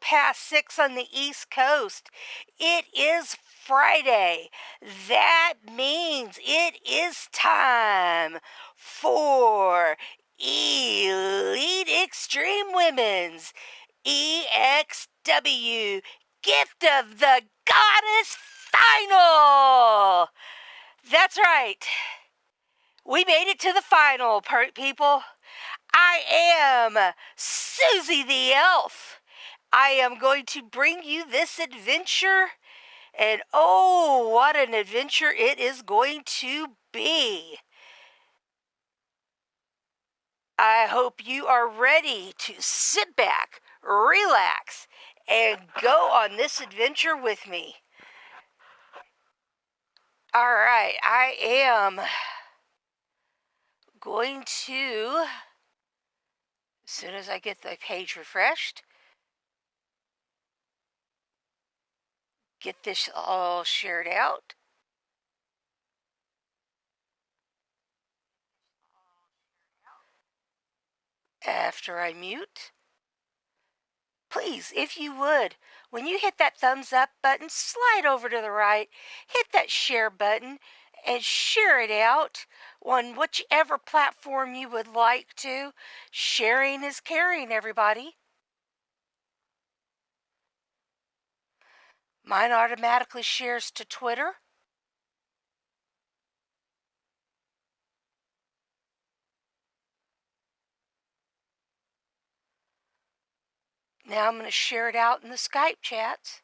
past 6 on the East Coast. It is Friday. That means it is time for Elite Extreme Women's EXW Gift of the Goddess Final. That's right. We made it to the final, people. I am Susie the Elf. I am going to bring you this adventure, and oh, what an adventure it is going to be. I hope you are ready to sit back, relax, and go on this adventure with me. All right, I am going to, as soon as I get the page refreshed, get this all shared out. After I mute, please, if you would, when you hit that thumbs up button, slide over to the right, hit that share button, and share it out on whichever platform you would like to. Sharing is caring, everybody. Mine automatically shares to Twitter. Now I'm going to share it out in the Skype chats.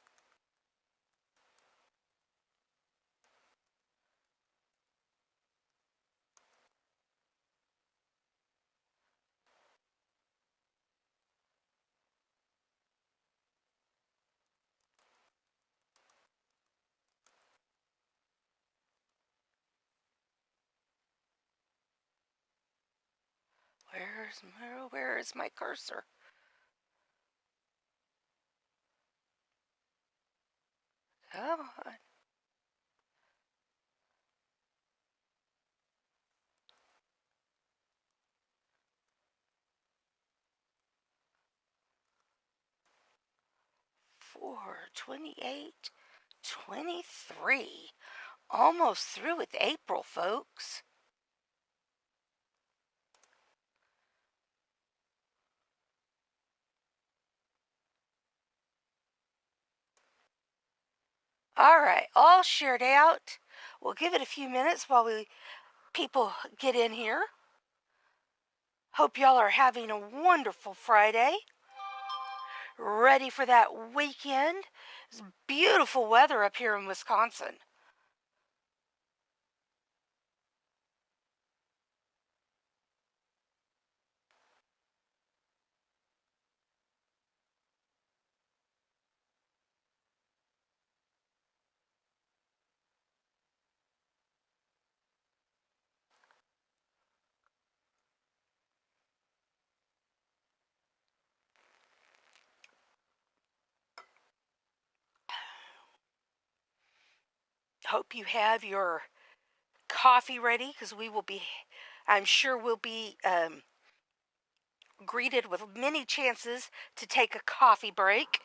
Where is my cursor? Come on. Four, 28, 23. Almost through with April, folks. All right, all shared out. We'll give it a few minutes while people get in here. Hope y'all are having a wonderful Friday. Ready for that weekend. It's beautiful weather up here in Wisconsin. Hope you have your coffee ready, because I'm sure we'll be greeted with many chances to take a coffee break.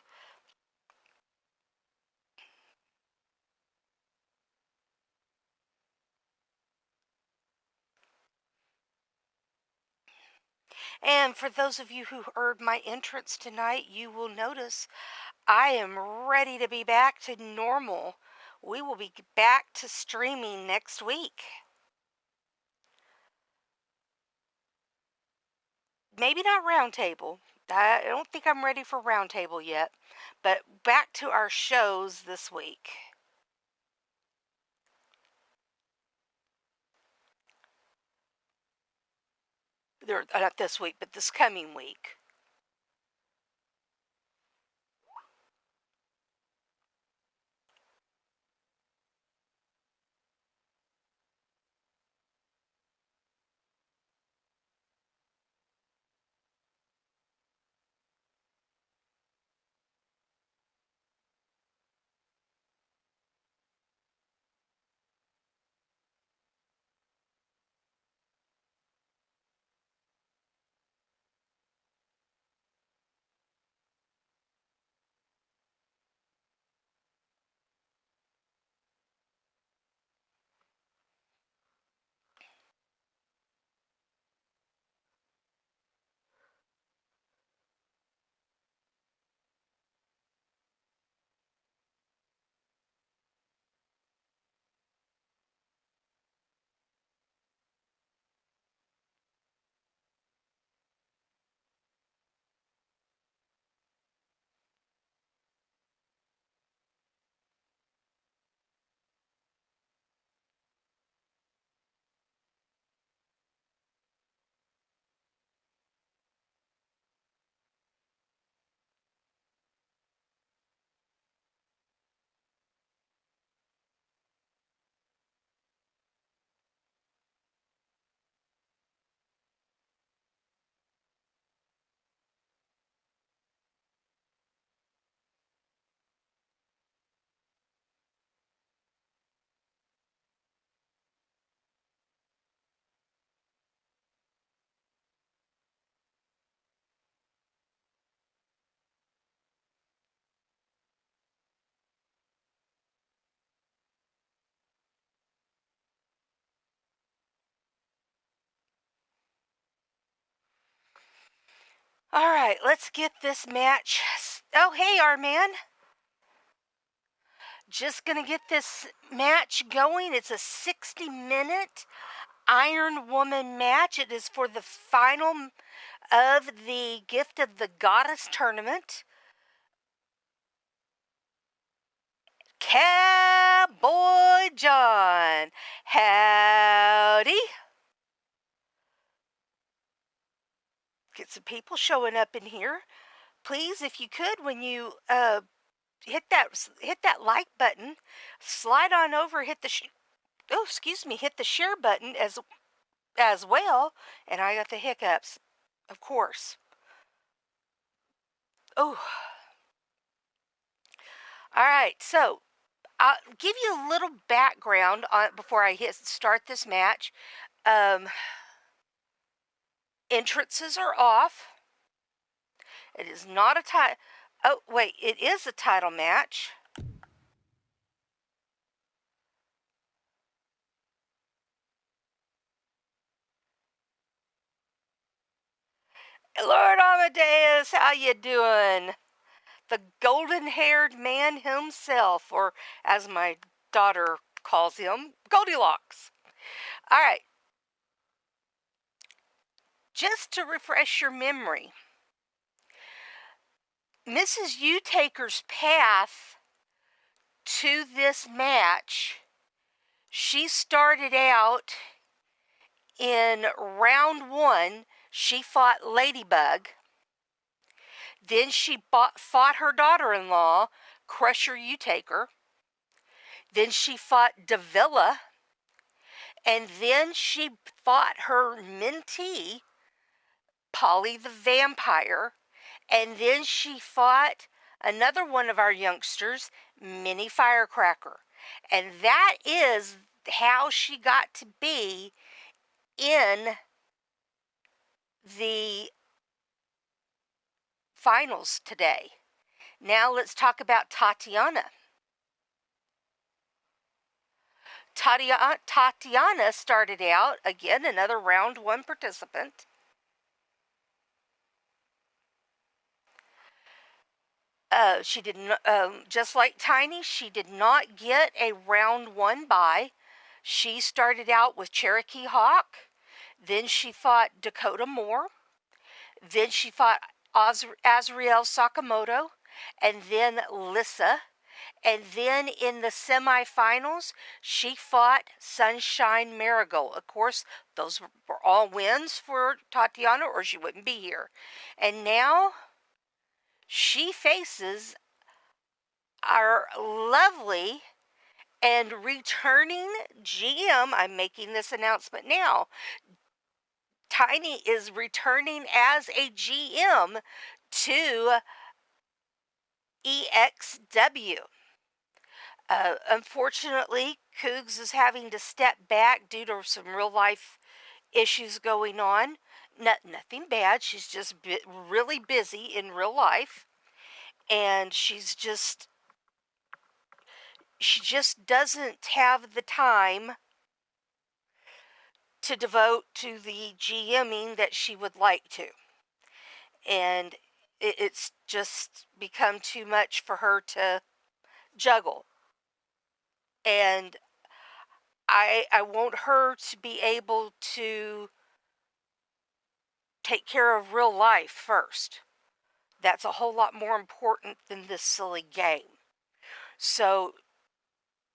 And for those of you who heard my entrance tonight, you will notice I am ready to be back to normal. We will be back to streaming next week. Maybe not roundtable. I don't think I'm ready for roundtable yet, but back to our shows this week. Not this week, but this coming week. All right, let's get this match. Oh, hey, our man. Just gonna get this match going. It's a 60-minute Iron Woman match. It is for the final of the Gift of the Goddess tournament. Cowboy John. Howdy. Get some people showing up in here. Please, if you could, when you hit that like button, slide on over, hit the hit the share button as well. And I got the hiccups, of course. Oh, all right. So I'll give you a little background on before I start this match. Entrances are off. It is not a title. Oh wait, it is a title match. Lord Amadeus, how you doing? The golden-haired man himself, or as my daughter calls him, Goldilocks. All right. Just to refresh your memory, Mrs. Utaker's path to this match, she started out in round one. She fought Ladybug. Then she fought her daughter-in-law, Crusher Utaker. Then she fought Davila. And then she fought her mentee, Polly the Vampire. And then she fought another one of our youngsters, Minnie Firecracker. And that is how she got to be in the finals today. Now let's talk about Tatiana. Tatiana started out, again, another round one participant. She did not, just like Tiny, she did not get a round one bye. She started out with Cherokee Hawk. Then she fought Dakota Moore. Then she fought Azriel Sakamoto. And then Lissa. And then in the semifinals, she fought Sunshine Marigold. Of course, those were all wins for Tatiana, or she wouldn't be here. And now she faces our lovely and returning GM. I'm making this announcement now. Tiny is returning as a GM to EXW. Unfortunately, Cougs is having to step back due to some real life issues going on. Nothing bad. She's just really busy in real life. And she just doesn't have the time to devote to the GMing that she would like to. And it's just become too much for her to juggle. And I want her to be able to take care of real life first. That's a whole lot more important than this silly game. So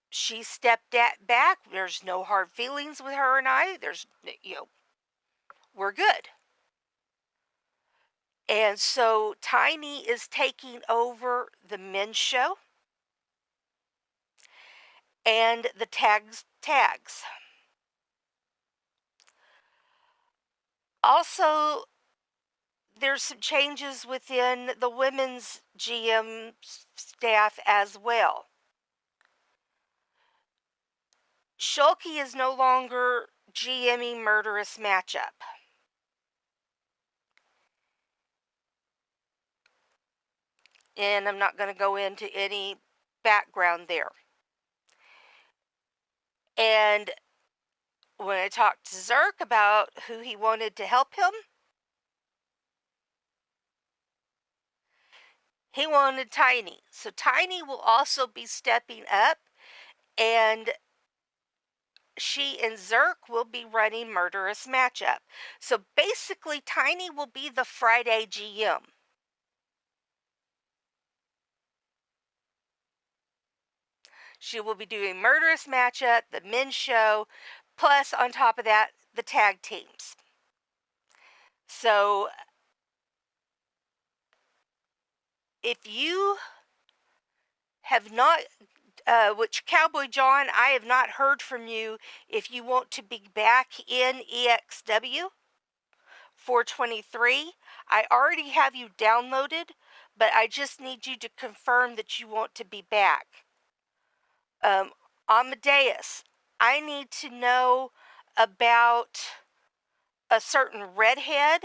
she stepped back. There's no hard feelings with her and I. We're good. And so Tiny is taking over the men's show and the tags. Also, there's some changes within the women's GM staff as well. Shulky is no longer GMing Murderous Matchup. And I'm not going to go into any background there. And when I talked to Zerk about who he wanted to help him, He wanted Tiny. So Tiny will also be stepping up, and she and Zerk will be running Murderous Matchup. So basically, Tiny will be the Friday GM. She will be doing Murderous Matchup, the men's show, plus on top of that, the tag teams. So if you have not, which Cowboy John, I have not heard from you if you want to be back in EXW 423. I already have you downloaded, but I just need you to confirm that you want to be back. Amadeus, I need to know about a certain redhead,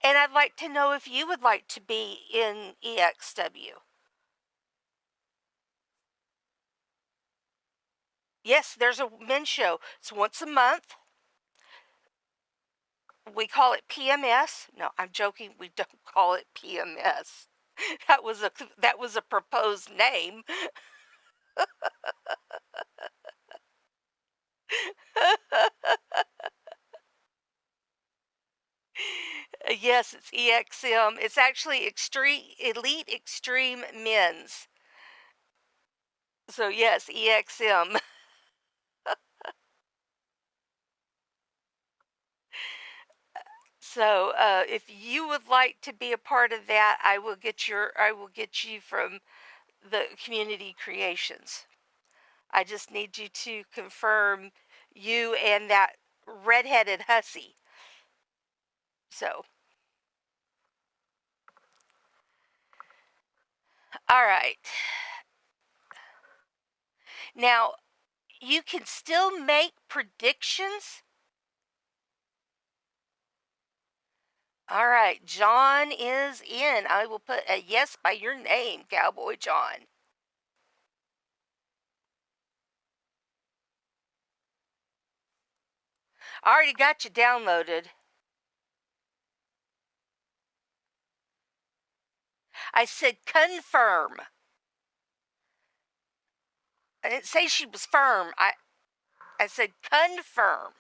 and I'd like to know if you would like to be in EXW. Yes, there's a men's show. It's once a month. We call it PMS. No, I'm joking. We don't call it PMS. That was a proposed name. Yes, it's EXM. It's actually Extreme Elite Extreme Men's. So yes, EXM. So if you would like to be a part of that, I will get you from the community creations. I just need you to confirm you and that redheaded hussy. So, all right. Now, you can still make predictions. All right, John is in. I will put a yes by your name, Cowboy John. I already got you downloaded. I said confirm. I didn't say she was firm. I said confirm.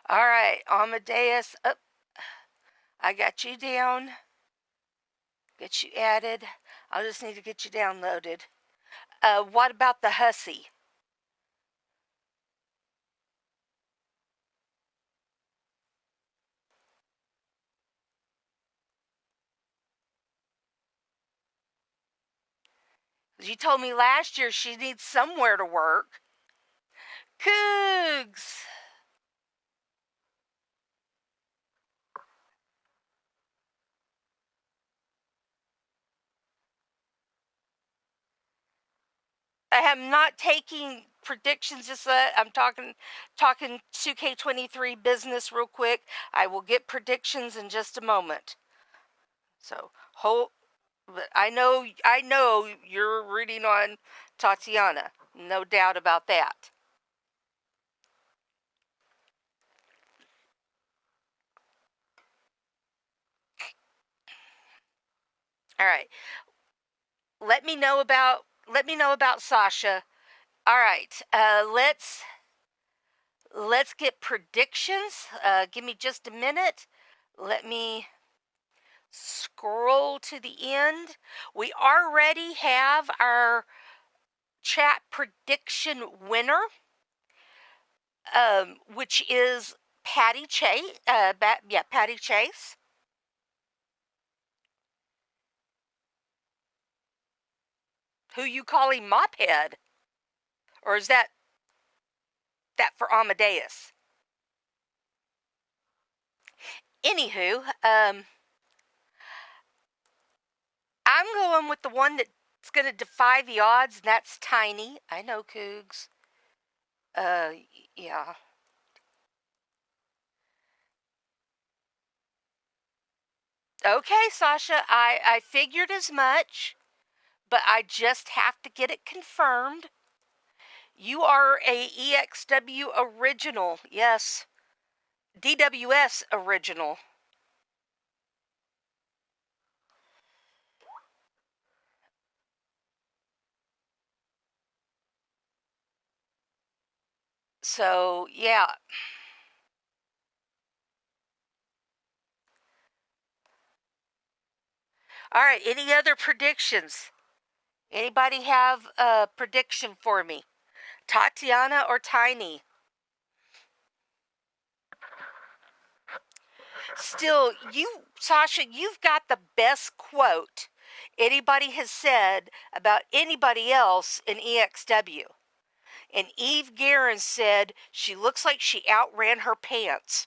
All right, Amadeus. Up. I got you down. Get you added. I'll just need to get you downloaded. What about the hussy? You told me last year she needs somewhere to work. Cougs. I am not taking predictions just that I'm talking 2K23 business real quick. I will get predictions in just a moment. So hold. But I know you're rooting on Tatiana. No doubt about that. All right. Let me know about Sasha. All right. Let's get predictions. Give me just a minute. Let me scroll to the end. We already have our chat prediction winner, which is Patty Chase. Patty Chase. Who you calling Mophead, or is that for Amadeus? Anywho, I'm going with the one that's going to defy the odds, and that's Tiny. I know, Cougs. Yeah. Okay, Sasha, I figured as much, but I just have to get it confirmed. You are a EXW original. Yes. DWS original. So, yeah. All right, any other predictions? Anybody have a prediction for me? Tatiana or Tiny? Still, Sasha, you've got the best quote anybody has said about anybody else in EXW. And Eve Guerin said she looks like she outran her pants.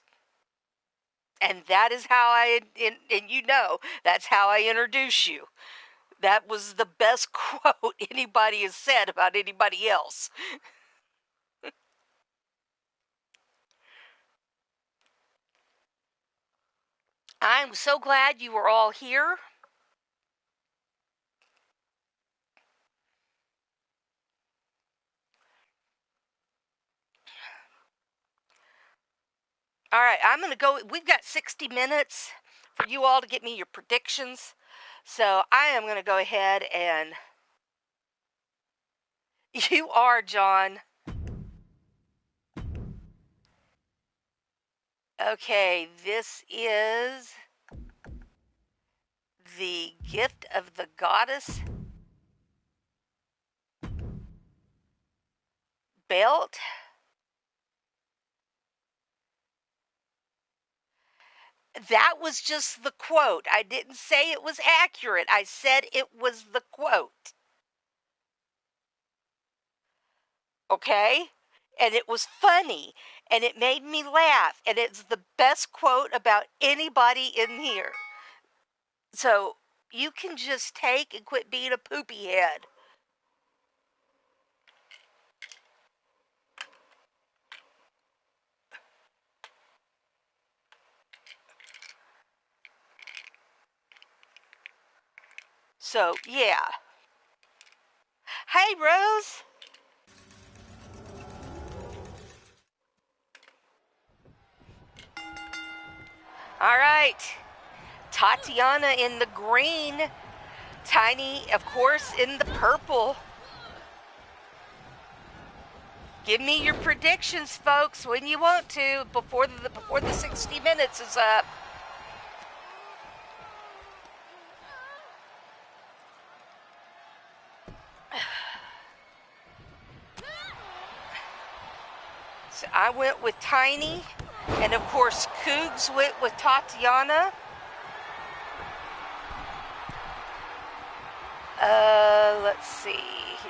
And that is how that's how I introduce you. That was the best quote anybody has said about anybody else. I'm so glad you were all here. All right, I'm going to go. We've got 60 minutes for you all to get me your predictions. So I am going to go ahead and. You are, John. Okay, this is the gift of the goddess belt. That was just the quote. I didn't say it was accurate. I said it was the quote. Okay? And it was funny. And it made me laugh. And it's the best quote about anybody in here. So you can just take and quit being a poopy head. So, yeah. Hey, Rose. All right. Tatiana in the green. Tiny, of course, in the purple. Give me your predictions, folks, when you want to, before the 60 minutes is up. So I went with Tiny, and of course, Cougs went with Tatiana. Let's see here.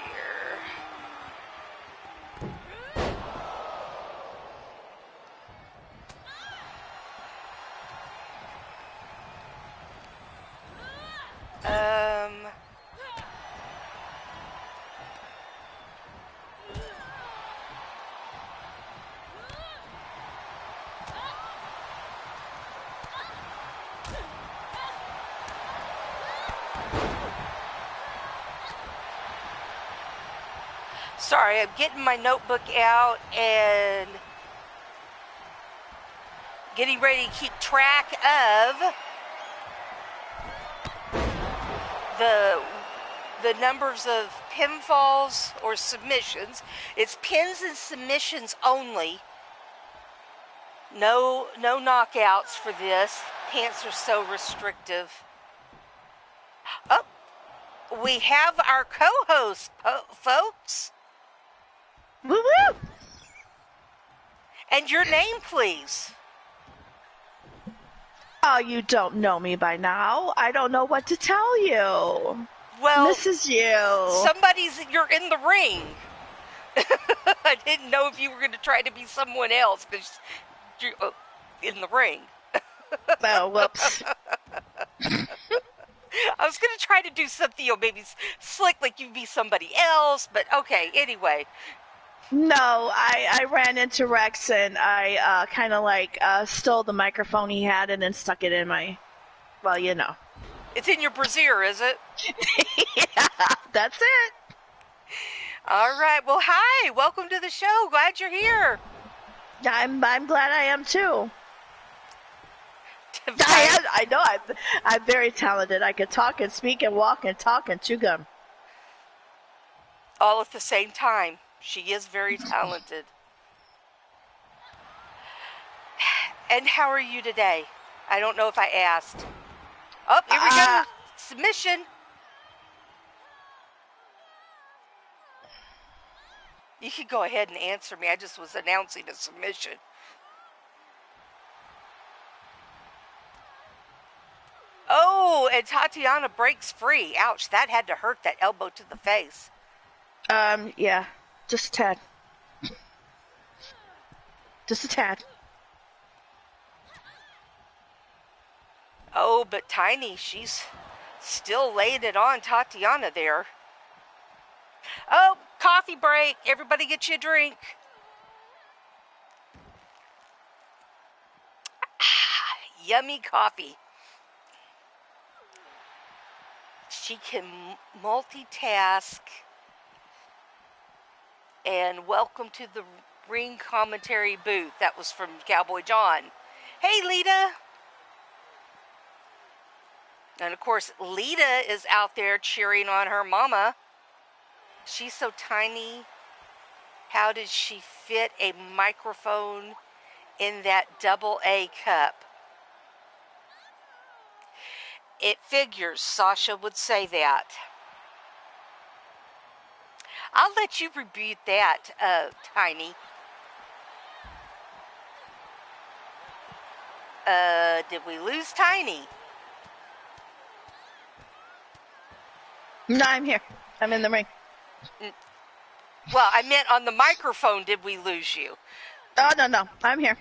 Sorry, I'm getting my notebook out and getting ready to keep track of the numbers of pinfalls or submissions. It's pins and submissions only. No knockouts for this. Pants are so restrictive. Oh, we have our co-host, folks. Woo woo! And your name, please. Oh, you don't know me by now. I don't know what to tell you. Well, this is you. You're in the ring. I didn't know if you were going to try to be someone else because you're in the ring. Oh, whoops. I was going to try to do something, maybe slick like you'd be somebody else, but okay, anyway. No, I ran into Rex and I kind of like stole the microphone he had and then stuck it in my, well, you know. It's in your brassiere, is it? Yeah, that's it. All right. Well, hi. Welcome to the show. Glad you're here. I'm glad I am too. I know I'm very talented. I can talk and speak and walk and talk and chew gum. All at the same time. She is very talented. And how are you today? I don't know if I asked. Oh, here we go. Submission. You can go ahead and answer me. I just was announcing a submission. Oh, and Tatiana breaks free. Ouch, that had to hurt, that elbow to the face. Yeah, just a tad. Just a tad. Oh, but Tiny, she's still laying it on Tatiana there. Oh, coffee break. Everybody get you a drink. Yummy coffee. She can multitask. And welcome to the ring commentary booth. That was from Cowboy John. Hey, Lita. And, of course, Lita is out there cheering on her mama. She's so tiny. How did she fit a microphone in that AA cup? It figures Sasha would say that. I'll let you rebut that, Tiny. Did we lose Tiny? No, I'm here. I'm in the ring. Well, I meant on the microphone, did we lose you? Oh, no. I'm here.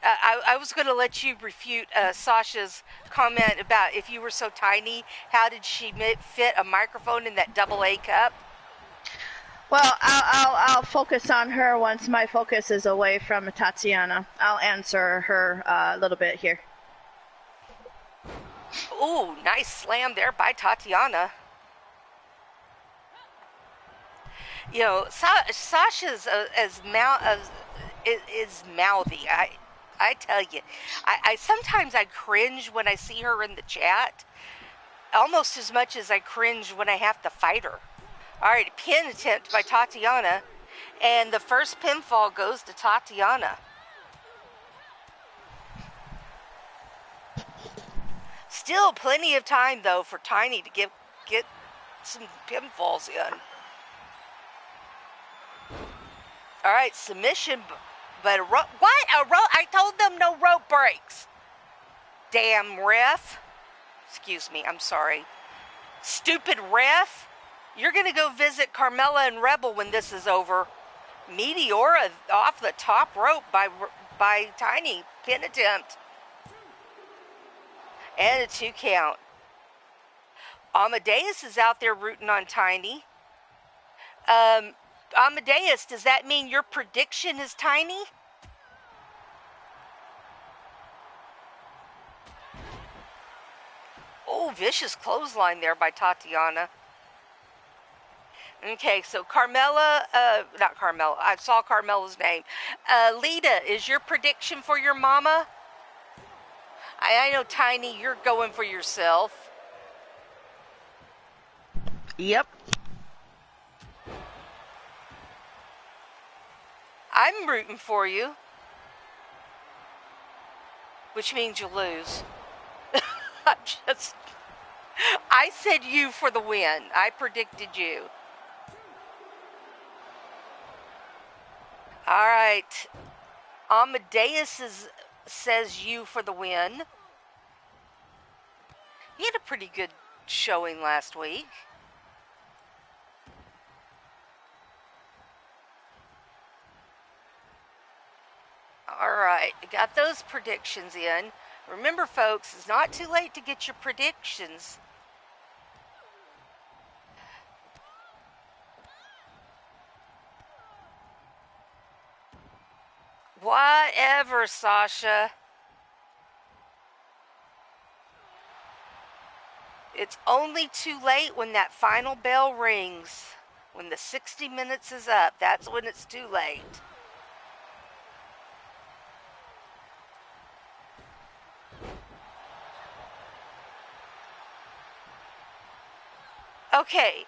I was going to let you refute Sasha's comment about if you were so tiny, how did she fit a microphone in that AA cup? Well, I'll focus on her once my focus is away from Tatiana. I'll answer her a little bit here. Ooh, nice slam there by Tatiana. You know, Sasha's is mouthy. I tell you, I sometimes I cringe when I see her in the chat, almost as much as I cringe when I have to fight her. All right, pin attempt by Tatiana, and the first pinfall goes to Tatiana. Still plenty of time though for Tiny to get some pinfalls in. All right, submission, but what? I told them no rope breaks. Damn ref. Excuse me, I'm sorry. Stupid ref. You're going to go visit Carmella and Rebel when this is over. Meteora off the top rope by Tiny. Pin attempt. And a 2 count. Amadeus is out there rooting on Tiny. Amadeus, does that mean your prediction is Tiny? Oh, vicious clothesline there by Tatiana. Okay, so Carmella, not Carmella, I saw Carmella's name. Lita, is your prediction for your mama? I know, Tiny, you're going for yourself. Yep. I'm rooting for you. Which means you lose. I said you for the win. I predicted you. All right. Amadeus says you for the win. He had a pretty good showing last week. All right, got those predictions in. Remember, folks, it's not too late to get your predictions. Whatever, Sasha. It's only too late when that final bell rings. When the 60 minutes is up, that's when it's too late. Okay.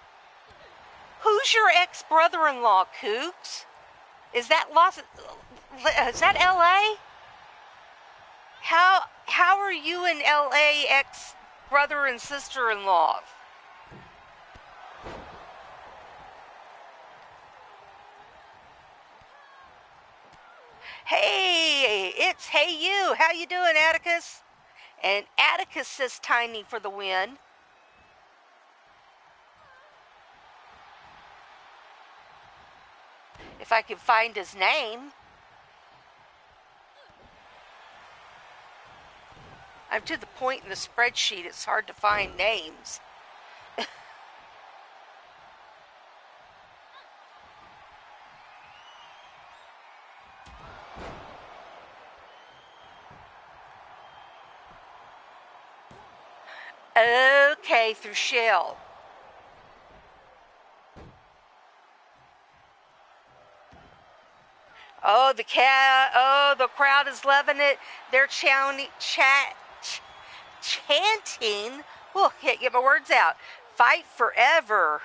Who's your ex-brother-in-law, Kooks? Is that LA? How are you and LA ex-brother and sister-in-law? Hey, it's Hey You. How you doing, Atticus? And Atticus says Tiny for the win. If I can find his name. I'm to the point in the spreadsheet, it's hard to find names. Okay, through Shell. Oh, the crowd is loving it. They're chanting. Oh, can't get my words out. Fight forever.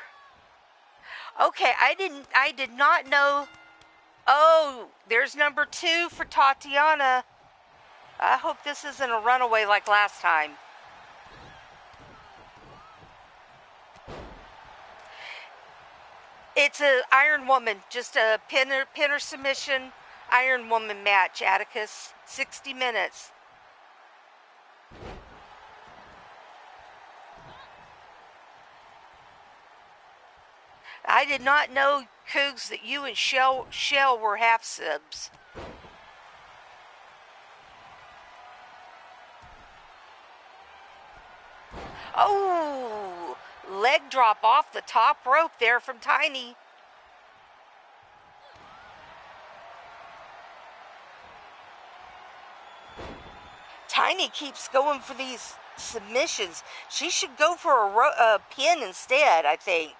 Okay, I did not know. Oh, there's number 2 for Tatiana. I hope this isn't a runaway like last time. It's a Iron Woman, just a pinner submission Iron Woman match, Atticus. 60 minutes. I did not know, Cougs, that you and Shell were half sibs. Oh, leg drop off the top rope there from Tiny. Tiny keeps going for these submissions. She should go for a pin instead, I think.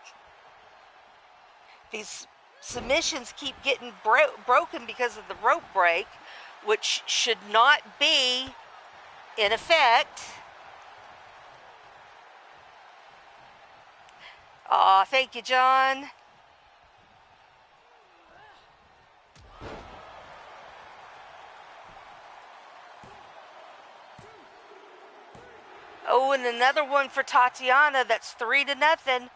These submissions keep getting broken because of the rope break, which should not be in effect. Aw, thank you, John. Oh, and another one for Tatiana. That's 3-0.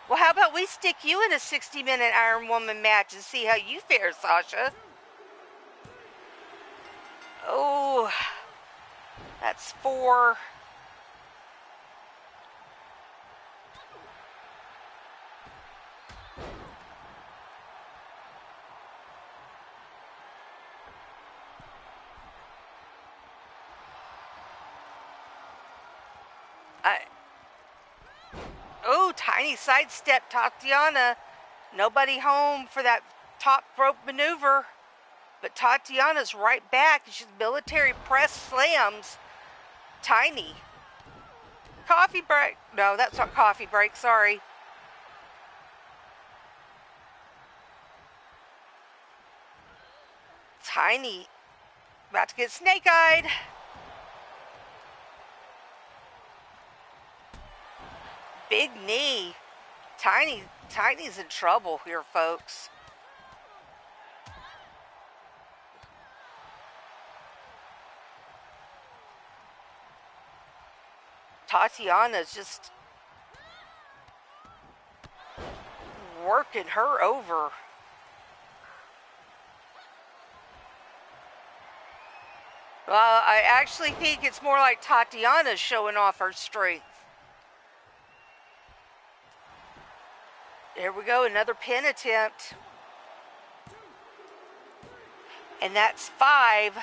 Well, how about we stick you in a 60-minute Iron Woman match and see how you fare, Sasha? Oh, that's 4. Oh, Tiny sidestep Tatiana. Nobody home for that top rope maneuver. But Tatiana's right back. She's military press slams Tiny. Coffee break. No, that's not coffee break. Sorry. Tiny about to get snake-eyed. Big knee. Tiny's in trouble here, folks. Tatiana's just working her over. I actually think it's more like Tatiana's showing off her strength. There we go, another pin attempt. And that's 5.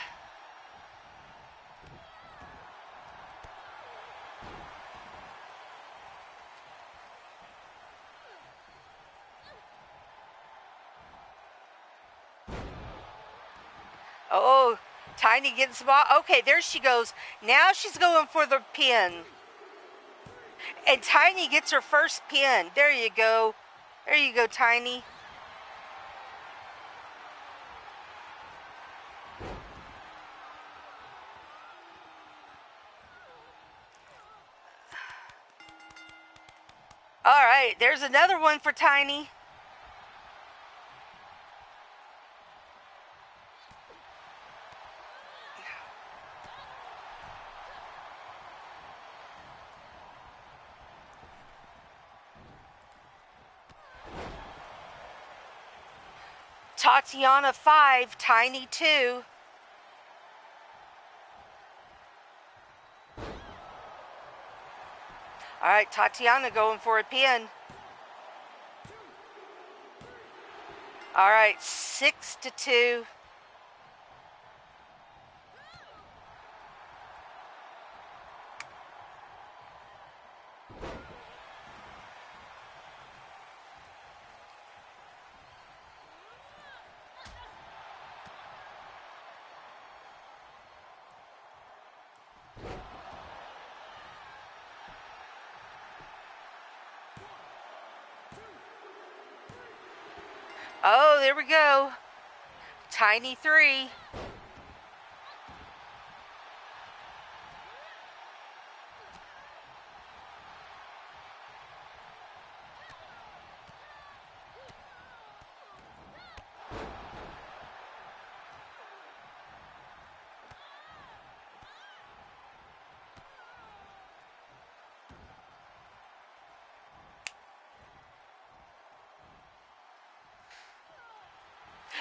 Oh, Tiny gets the ball. Okay, there she goes. Now she's going for the pin. And Tiny gets her first pin. There you go. There you go, Tiny. All right, there's another one for Tiny. Tatiana 5, Tiny 2. All right, Tatiana going for a pin. All right, 6-2. Oh, there we go. Tiny 3.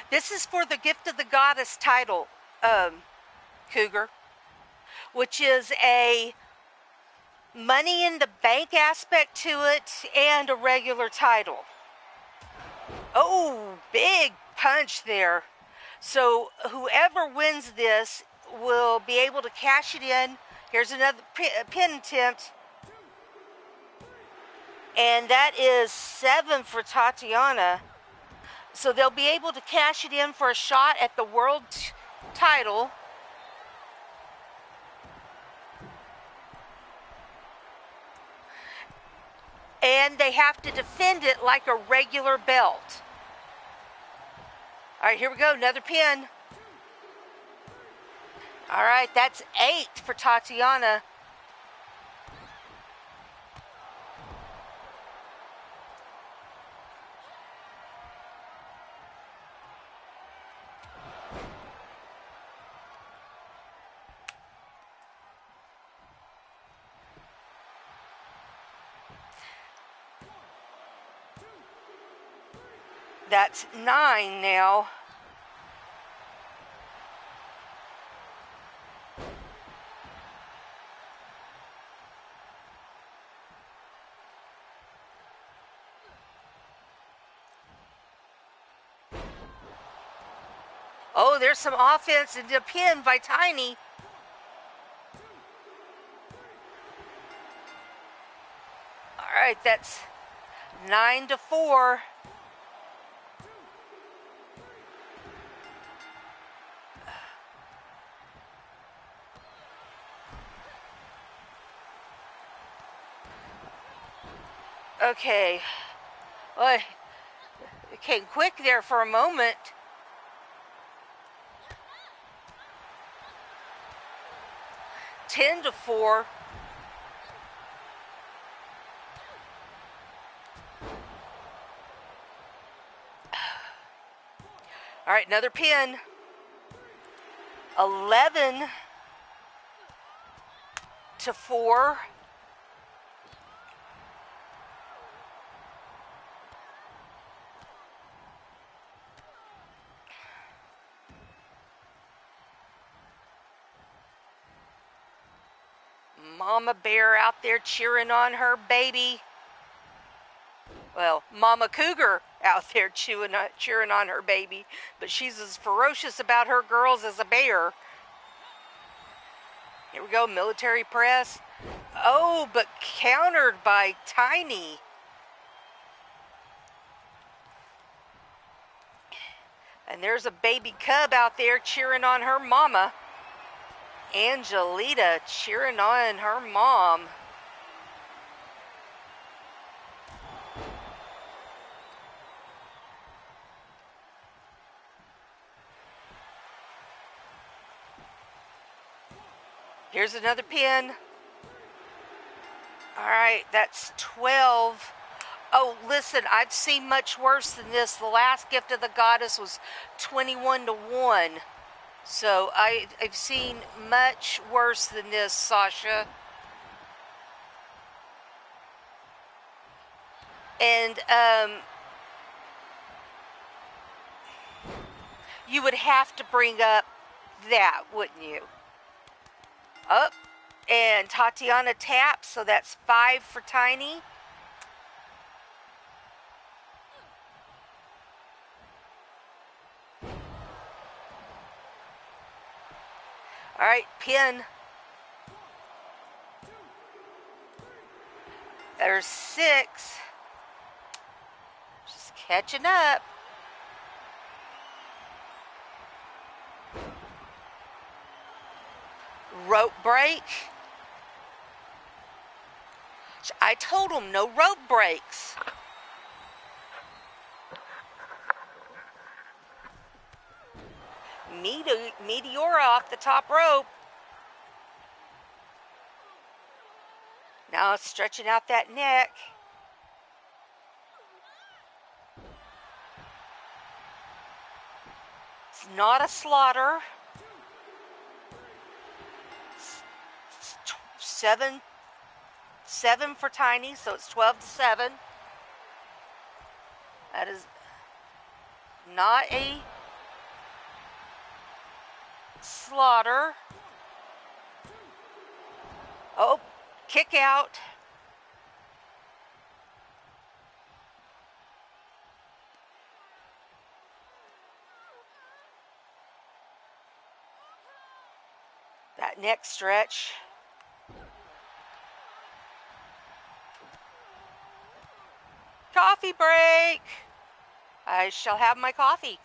This is for the Gift of the Goddess title, Cougar, which is a money in the bank aspect to it and a regular title. Oh, big punch there. So whoever wins this will be able to cash it in. Here's another pin attempt. And that is 7 for Tatiana. So they'll be able to cash it in for a shot at the world title. And they have to defend it like a regular belt. All right, here we go, another pin. All right, that's 8 for Tatiana. That's 9 now. Oh, there's some offense and a pin by Tiny. All right, that's 9-4. Okay. Well, it came quick there for a moment. Ten to 4. All right, another pin. 11 to 4. Mama Bear out there cheering on her baby. Well, Mama Cougar out there cheering on her baby, but she's as ferocious about her girls as a bear. Here we go, military press. Oh, but countered by Tiny. And there's a baby cub out there cheering on her mama. Angelita cheering on her mom. Here's another pin. All right, that's 12. Oh, listen, I've seen much worse than this. The last gift of the goddess was 21-1. So I've seen much worse than this, Sasha. And you would have to bring up that, wouldn't you? Up. And Tatiana taps, so that's 5 for Tiny. All right, pin. There's 6. Just catching up. Rope break. I told him no rope breaks. Meteor off the top rope. Now it's stretching out that neck. It's not a slaughter. It's 7 for Tiny, so it's 12-7. That is not a slaughter. Oh, kick out. That neck stretch. Coffee break. I shall have my coffee.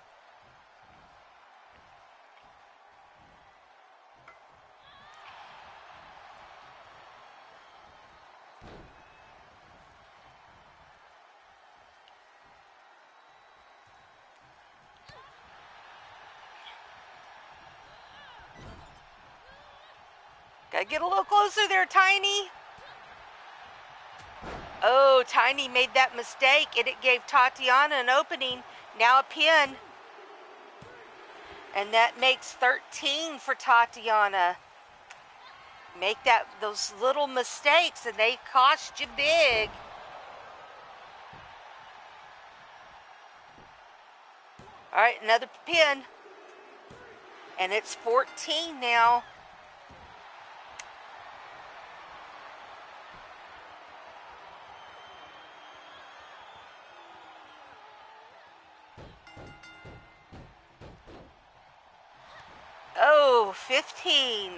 Gotta get a little closer there, Tiny. Oh, Tiny made that mistake, and it gave Tatiana an opening. Now a pin. And that makes 13 for Tatiana. Make those little mistakes, and they cost you big. All right, another pin. And it's 14 now. Oh, 15.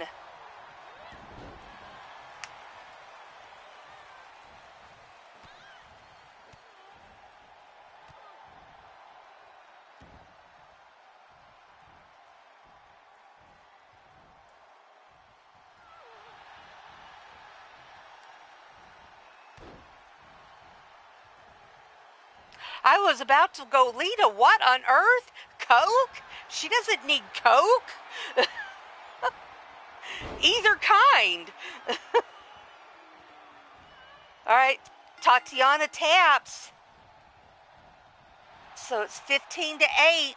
I was about to go, Lita, what on earth? Coke? She doesn't need Coke. Either kind. All right, Tatiana taps. So it's 15-8.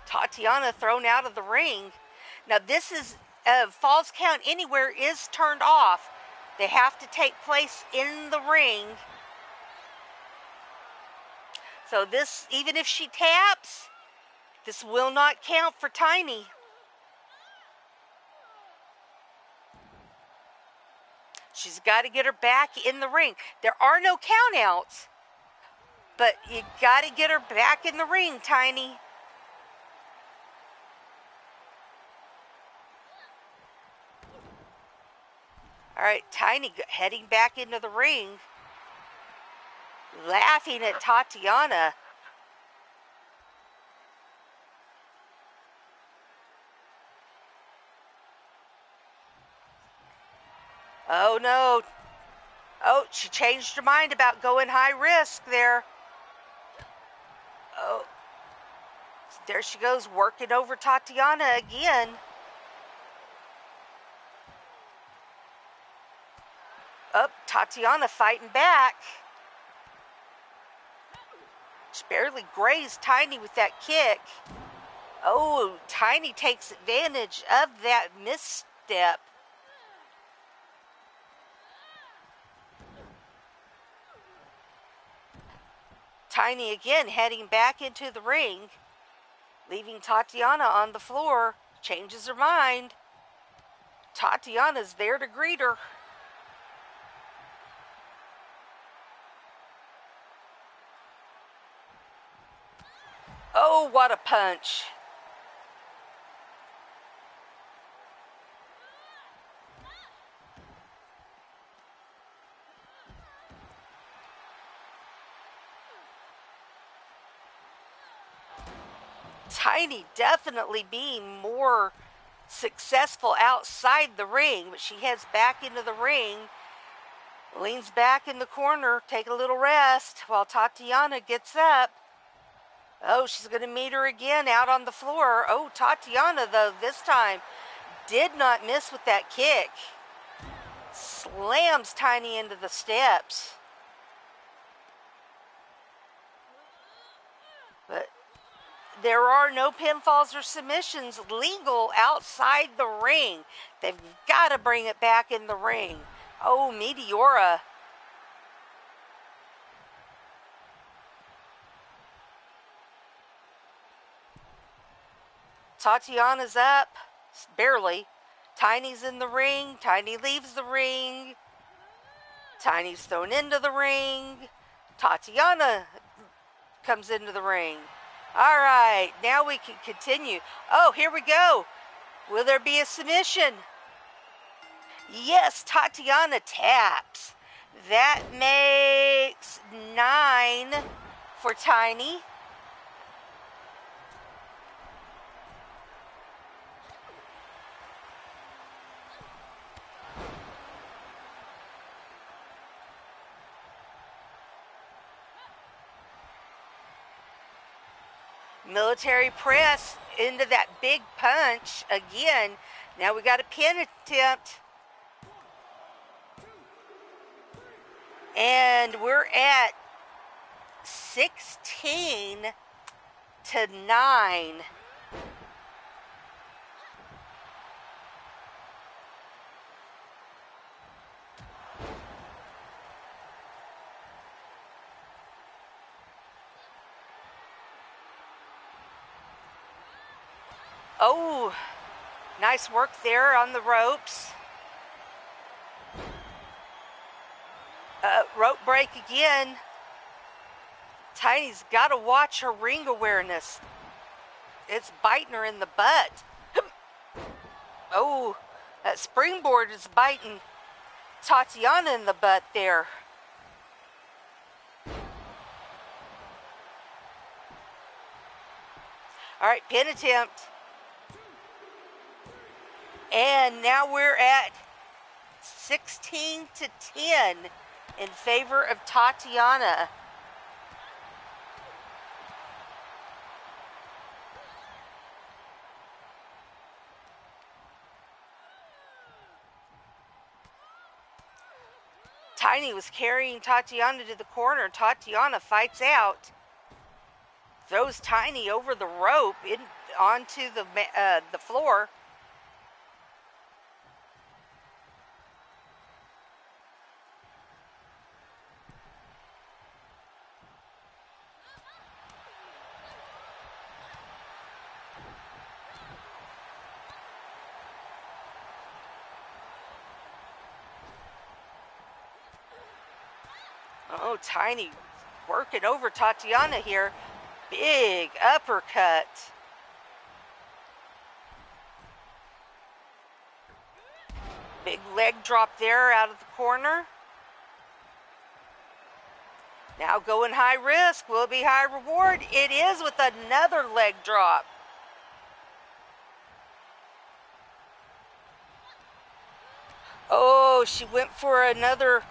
Tatiana thrown out of the ring. Now this is falls count anywhere is turned off. They have to take place in the ring. So this, even if she taps, this will not count for Tiny. She's got to get her back in the ring. There are no countouts, but you got to get her back in the ring, Tiny. All right, Tiny heading back into the ring, laughing at Tatiana. Oh no. Oh, she changed her mind about going high risk there. Oh, there she goes, working over Tatiana again. Oh, Tatiana fighting back. She barely grazed Tiny with that kick. Oh, Tiny takes advantage of that misstep. Tiny again heading back into the ring, leaving Tatiana on the floor. Changes her mind. Tatiana's there to greet her. Oh, what a punch. Tiny definitely being more successful outside the ring, but she heads back into the ring, leans back in the corner, take a little rest while Tatiana gets up. Oh, she's going to meet her again out on the floor. Oh, Tatiana, though, this time did not miss with that kick. Slams Tiny into the steps. But there are no pinfalls or submissions legal outside the ring. They've got to bring it back in the ring. Oh, Meteora. Tatiana's up, barely. Tiny's in the ring. Tiny leaves the ring. Tiny's thrown into the ring. Tatiana comes into the ring. All right, now we can continue. Oh, here we go. Will there be a submission? Yes, Tatiana taps. That makes 9 for Tiny. Military press into that big punch again. Now we got a pin attempt. And we're at 16-9. Oh, nice work there on the ropes. Rope break again. Tiny's got to watch her ring awareness. It's biting her in the butt. Oh, that springboard is biting Tatiana in the butt there. All right, pin attempt. And now we're at 16-10 in favor of Tatiana. Tiny was carrying Tatiana to the corner. Tatiana fights out. Throws Tiny over the rope onto the floor. Oh, Tiny working over Tatiana here. Big uppercut. Big leg drop there out of the corner. Now going high risk. Will it be high reward? It is, with another leg drop. Oh, she went for another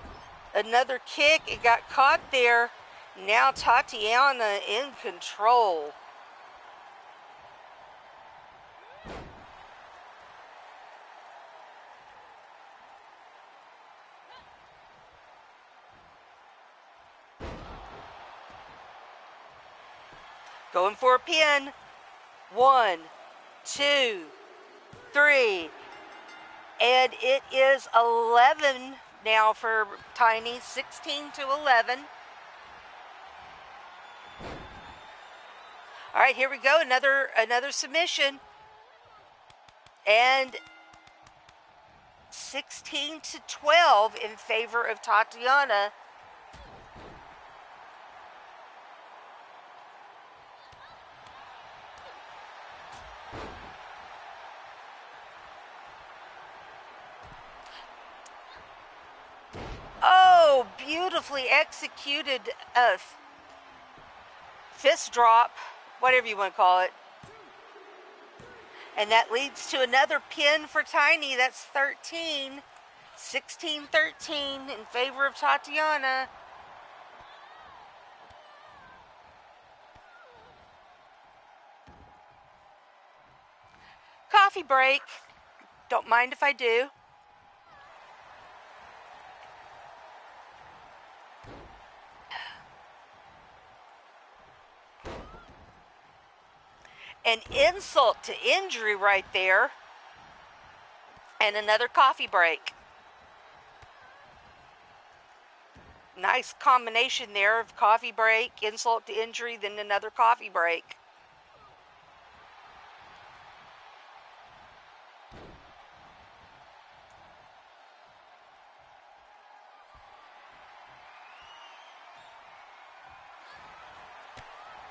kick. It got caught there. Now Tatiana in control. Going for a pin. 1, 2, 3. And it is 11 now for Tiny. 16-11. All right, here we go. Another submission. And 16-12 in favor of Tatiana. Oh, beautifully executed fist drop, whatever you want to call it. And that leads to another pin for Tiny. That's 13. 16-13 in favor of Tatiana. Coffee break. Don't mind if I do. An insult to injury right there. And another coffee break. Nice combination there of coffee break, insult to injury, then another coffee break.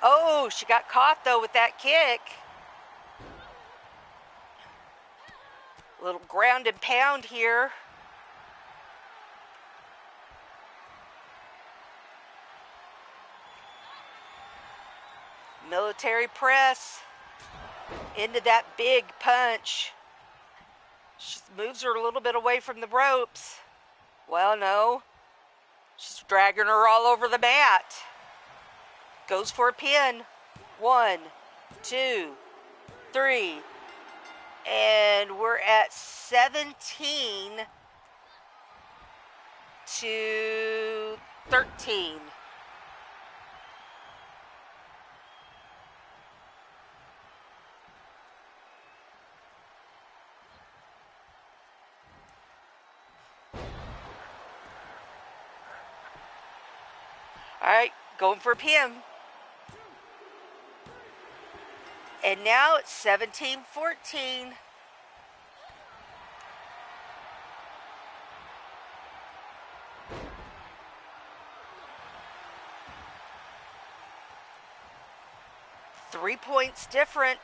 Oh, she got caught though with that kick. Little ground and pound here. Military press into that big punch. She moves her a little bit away from the ropes. Well, no. She's dragging her all over the mat. Goes for a pin. 1, 2, 3. And we're at 17-13. All right, going for a pin. And now it's 17-14. Three points different.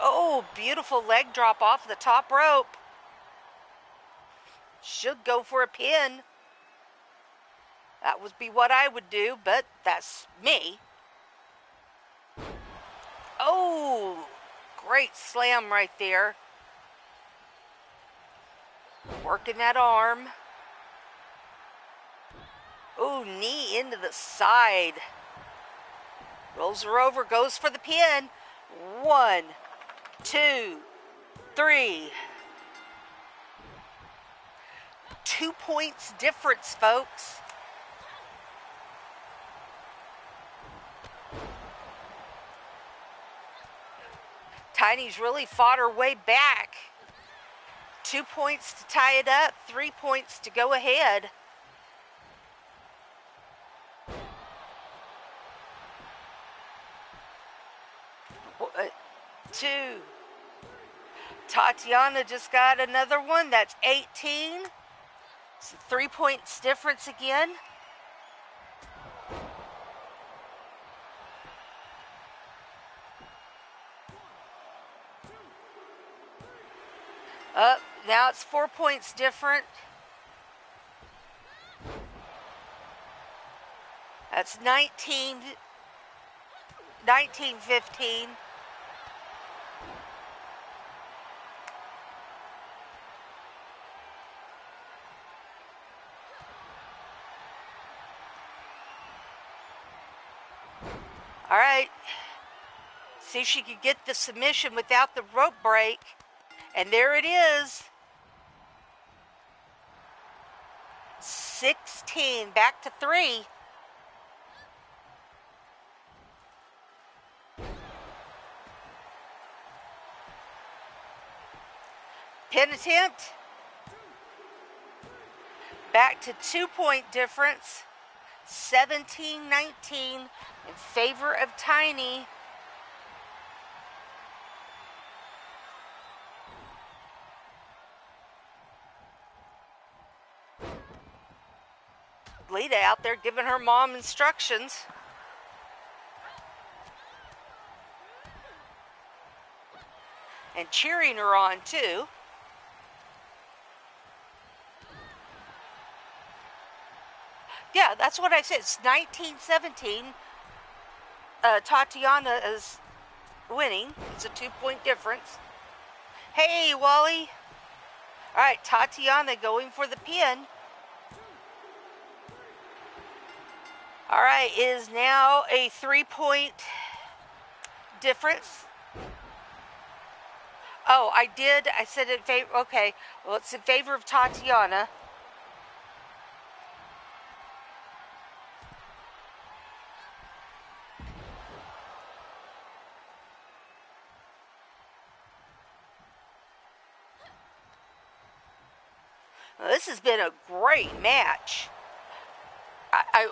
Oh, beautiful leg drop off the top rope. Should go for a pin. That would be what I would do, but that's me. Oh, great slam right there. Working that arm. Oh, knee into the side. Rolls her over, goes for the pin. 1, 2, 3. 2 points difference, folks. Tiny's really fought her way back. 2 points to tie it up, 3 points to go ahead. Two. Tatiana just got another one. That's 18. It's 3 points difference again. Up, now it's 4 points different. That's 19, 15. All right. See if she could get the submission without the rope break. And there it is. 16, back to 3. Pin attempt. Back to 2 point difference. 17-19 in favor of Tiny. Lita out there giving her mom instructions. And cheering her on too. Yeah, that's what I said. It's 19-17. Tatiana is winning. It's a 2 point difference. Hey, Wally. All right, Tatiana going for the pin. All right, it is now a 3 point difference. Oh, I said in favor. Okay, well, it's in favor of Tatiana. Now, this has been a great match. I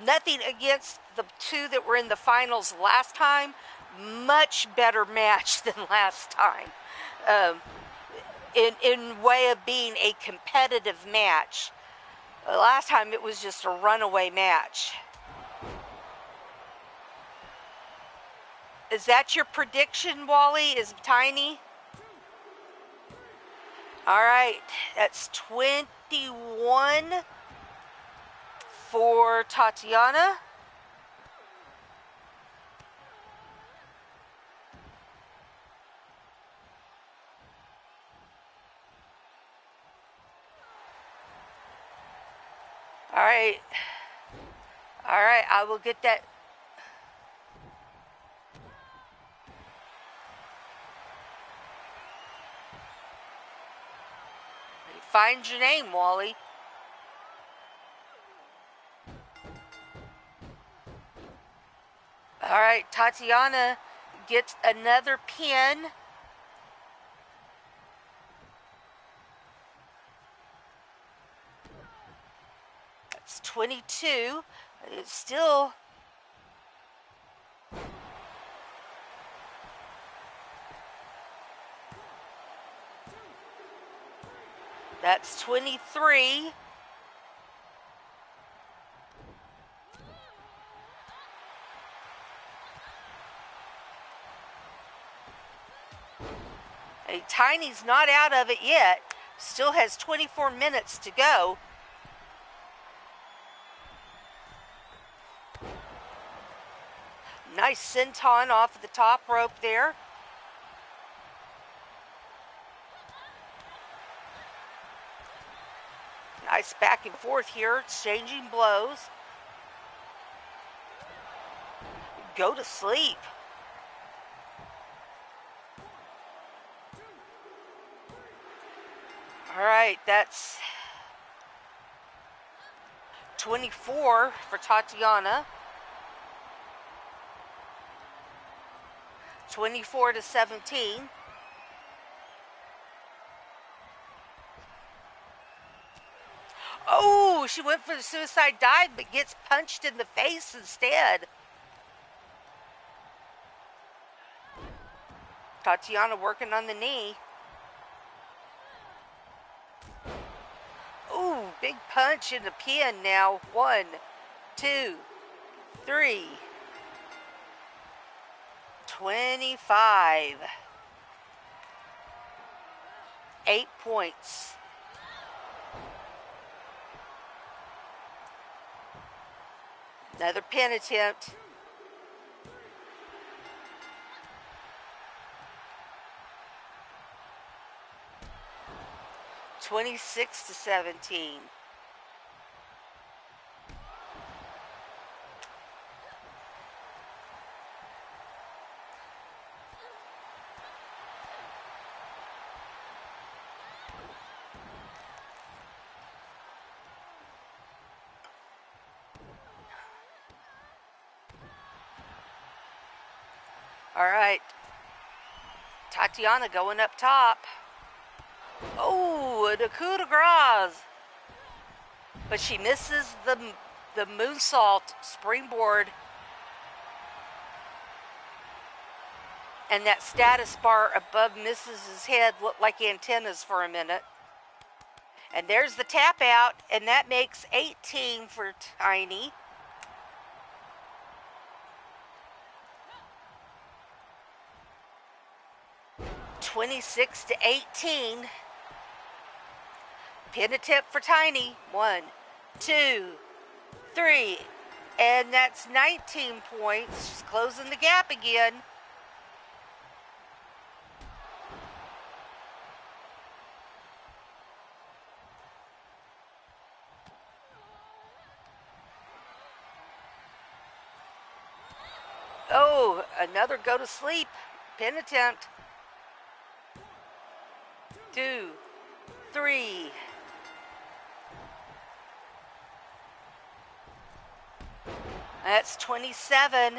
nothing against the two that were in the finals last time. Much better match than last time. In way of being a competitive match. Last time it was just a runaway match. Is that your prediction, Wally? Is Tiny? All right, that's 21 for Tatiana. All right. All right, I will get that. Find your name, Wally. All right, Tatiana gets another pin. That's 22. It's still... That's 23. Hey, Tiny's not out of it yet. Still has 24 minutes to go. Nice senton off the top rope there. Nice back and forth here, exchanging blows. Go to sleep. All right, that's 24 for Tatiana. 24-17. Oh, she went for the suicide dive, but gets punched in the face instead. Tatiana working on the knee. Ooh, big punch in the pin now. 1, 2, 3. 25. 8 points. Another pin attempt. (26-17). All right. Tatiana going up top. Oh, the coup de grace. But she misses the moonsault springboard. And that status bar above Mrs.'s head looked like antennas for a minute. And there's the tap out, and that makes 18 for Tiny. (26-18). Pin attempt for Tiny. 1, 2, 3. And that's 19 points. She's closing the gap again. Oh, another go to sleep. Pin attempt. 2, 3. That's 27.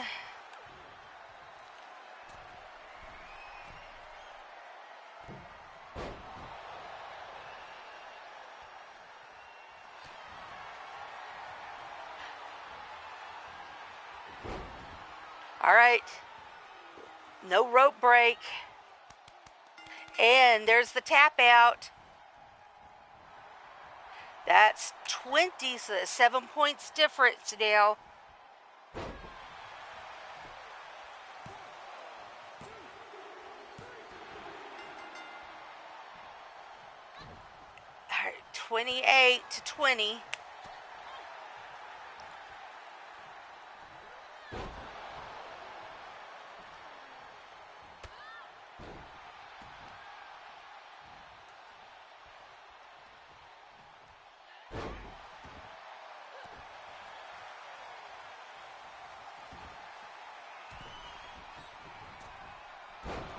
All right. No rope break. And there's the tap out. That's 20, so 7 points difference now. All right, 28-20.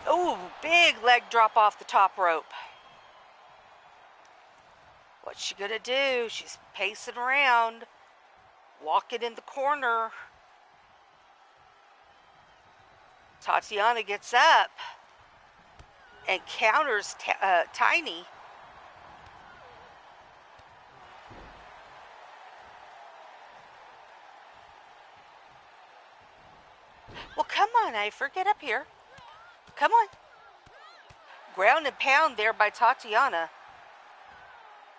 Ooh, big leg drop off the top rope. What's she gonna do? She's pacing around, walking in the corner. Tatiana gets up and counters Tiny. Well, come on, Eifer, get up here. Come on. Ground and pound there by Tatiana.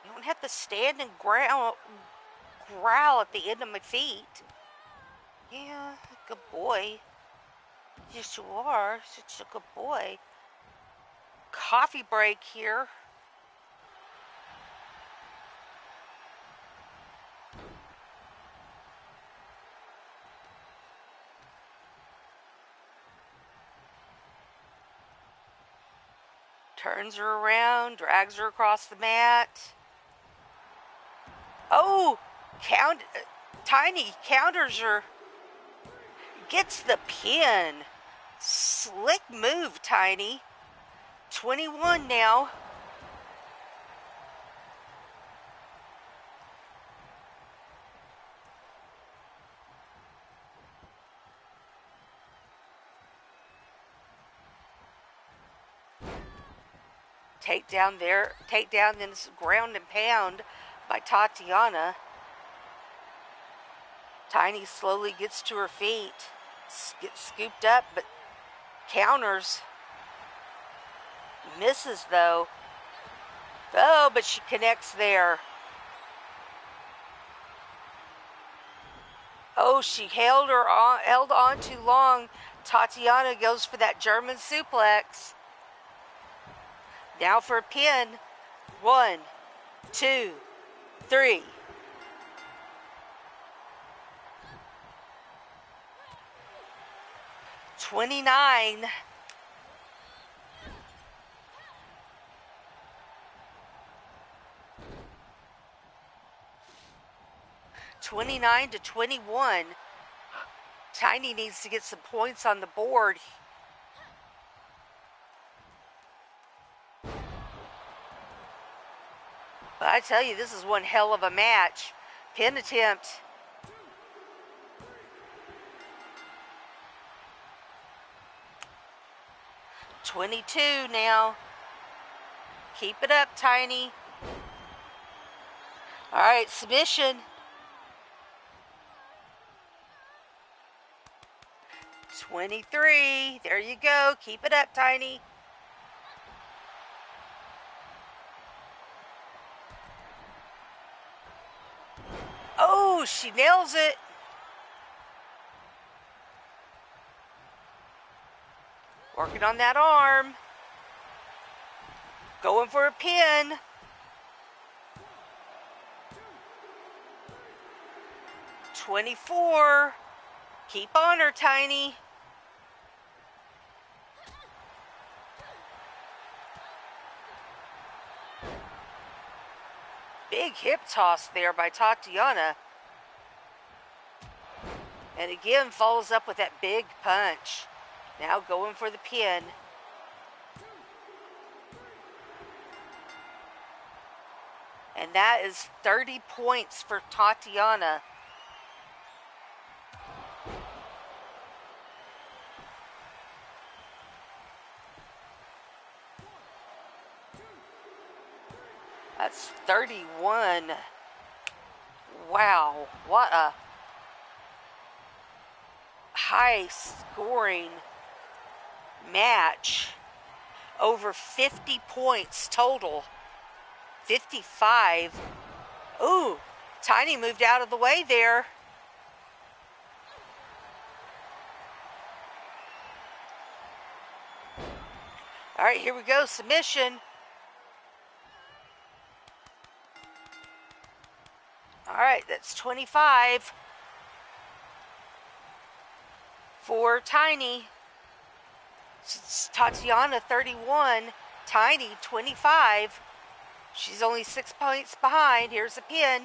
You don't have to stand and growl at the end of my feet. Yeah, good boy. Yes, you are. Such a good boy. Coffee break here. Turns her around, drags her across the mat. Oh, Tiny counters her. Gets the pin. Slick move, Tiny. 21 now. Takedown there. Takedown, then ground and pound by Tatiana. Tiny slowly gets to her feet. Gets scooped up, but counters. Misses, though. Oh, but she connects there. Oh, she held on too long. Tatiana goes for that German suplex. Now for a pin. 1, 2, 3. $29. 29-21. Tiny needs to get some points on the board. But I tell you, this is one hell of a match. Pin attempt. $22 now. Keep it up, Tiny. All right, submission. 23. There you go. Keep it up, Tiny. Oh, she nails it. Working on that arm. Going for a pin. $24. Keep on her, Tiny. Big hip toss there by Tatiana. And again follows up with that big punch. Now going for the pin. And that is 30 points for Tatiana. That's 31. Wow, what a high scoring match. Over 50 points total. 55. Ooh, Tiny moved out of the way there. All right, here we go, submission. All right, that's 25 for Tiny. It's Tatiana 31, Tiny 25. She's only 6 points behind. Here's a pin.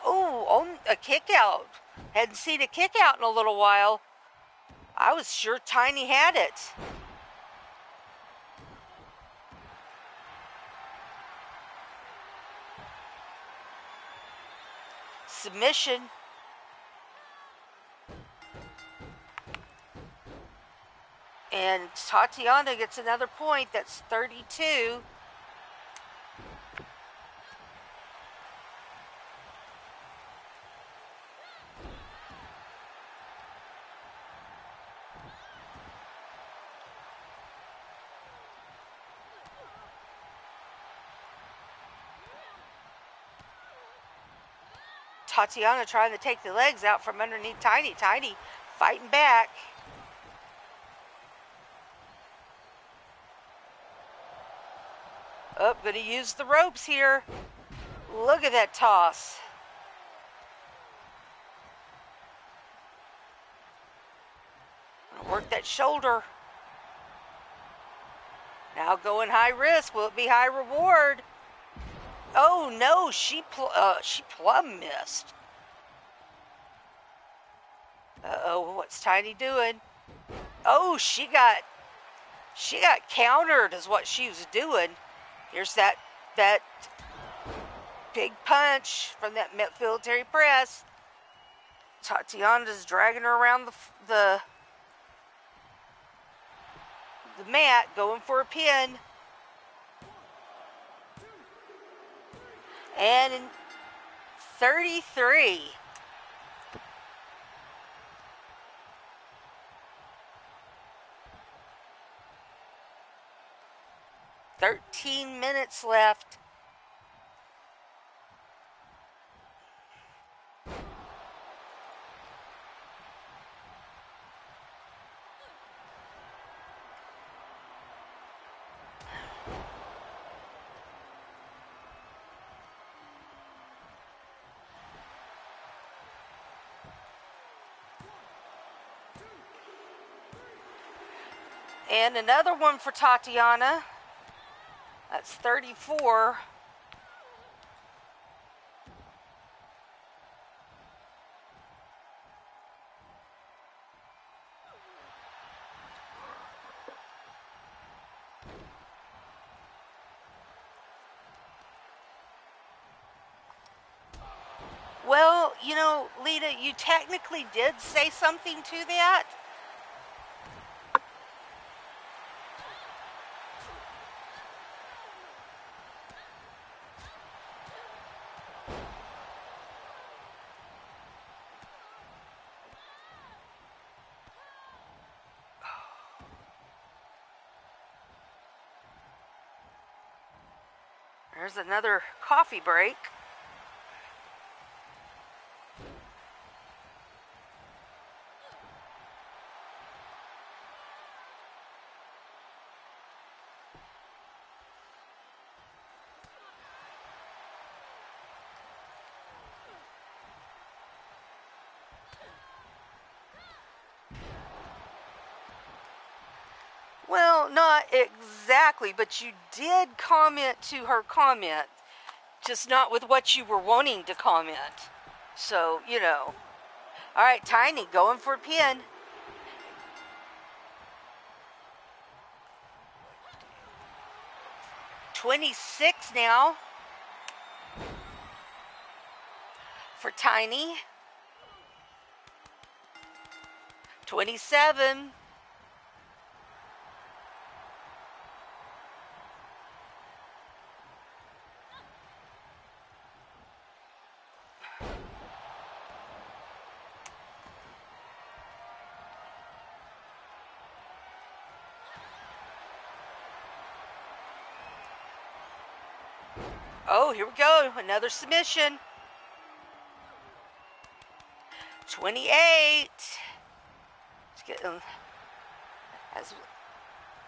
Oh, a kick out. Hadn't seen a kick out in a little while. I was sure Tiny had it. Submission. And Tatiana gets another point. That's 32. Tatiana trying to take the legs out from underneath Tiny. Tiny fighting back. Oh, gonna use the ropes here. Look at that toss. Work that shoulder. Now going high risk. Will it be high reward? Oh no, she plumb missed. Uh-oh, what's Tiny doing? Oh, she got countered is what she was doing. Here's that big punch from that military press. Tatiana's dragging her around the mat, going for a pin. And in 33. "13 minutes left." And another one for Tatiana. That's 34. Well, you know, Lita, you technically did say something to that. There's another coffee break. Well, not exactly, but you did comment to her comment, just not with what you were wanting to comment. So, you know. All right, Tiny, going for a pin. $26 now for Tiny. 27. Oh, here we go. Another submission. 28.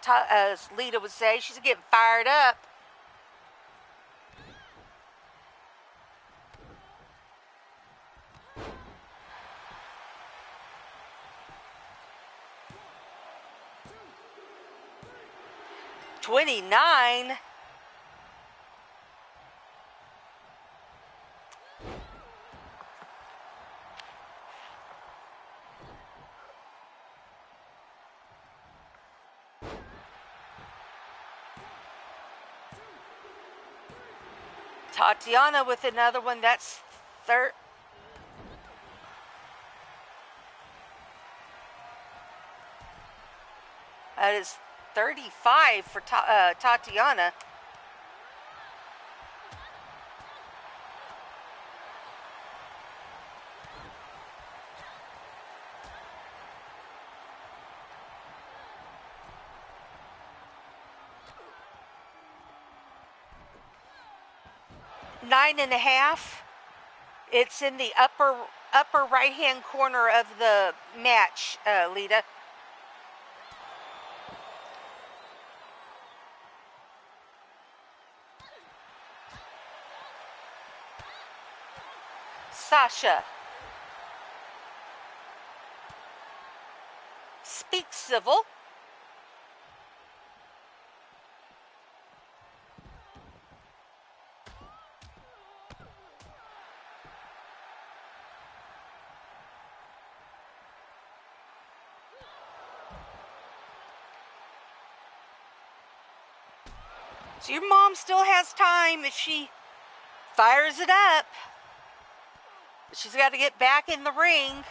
As Lita would say, she's getting fired up. $29. Tatiana with another one. That's third. That is 35 for Tatiana. Nine and a half. It's in the upper right hand corner of the match, Lita. Sasha. Speak civil. So your mom still has time if she fires it up. She's got to get back in the ring.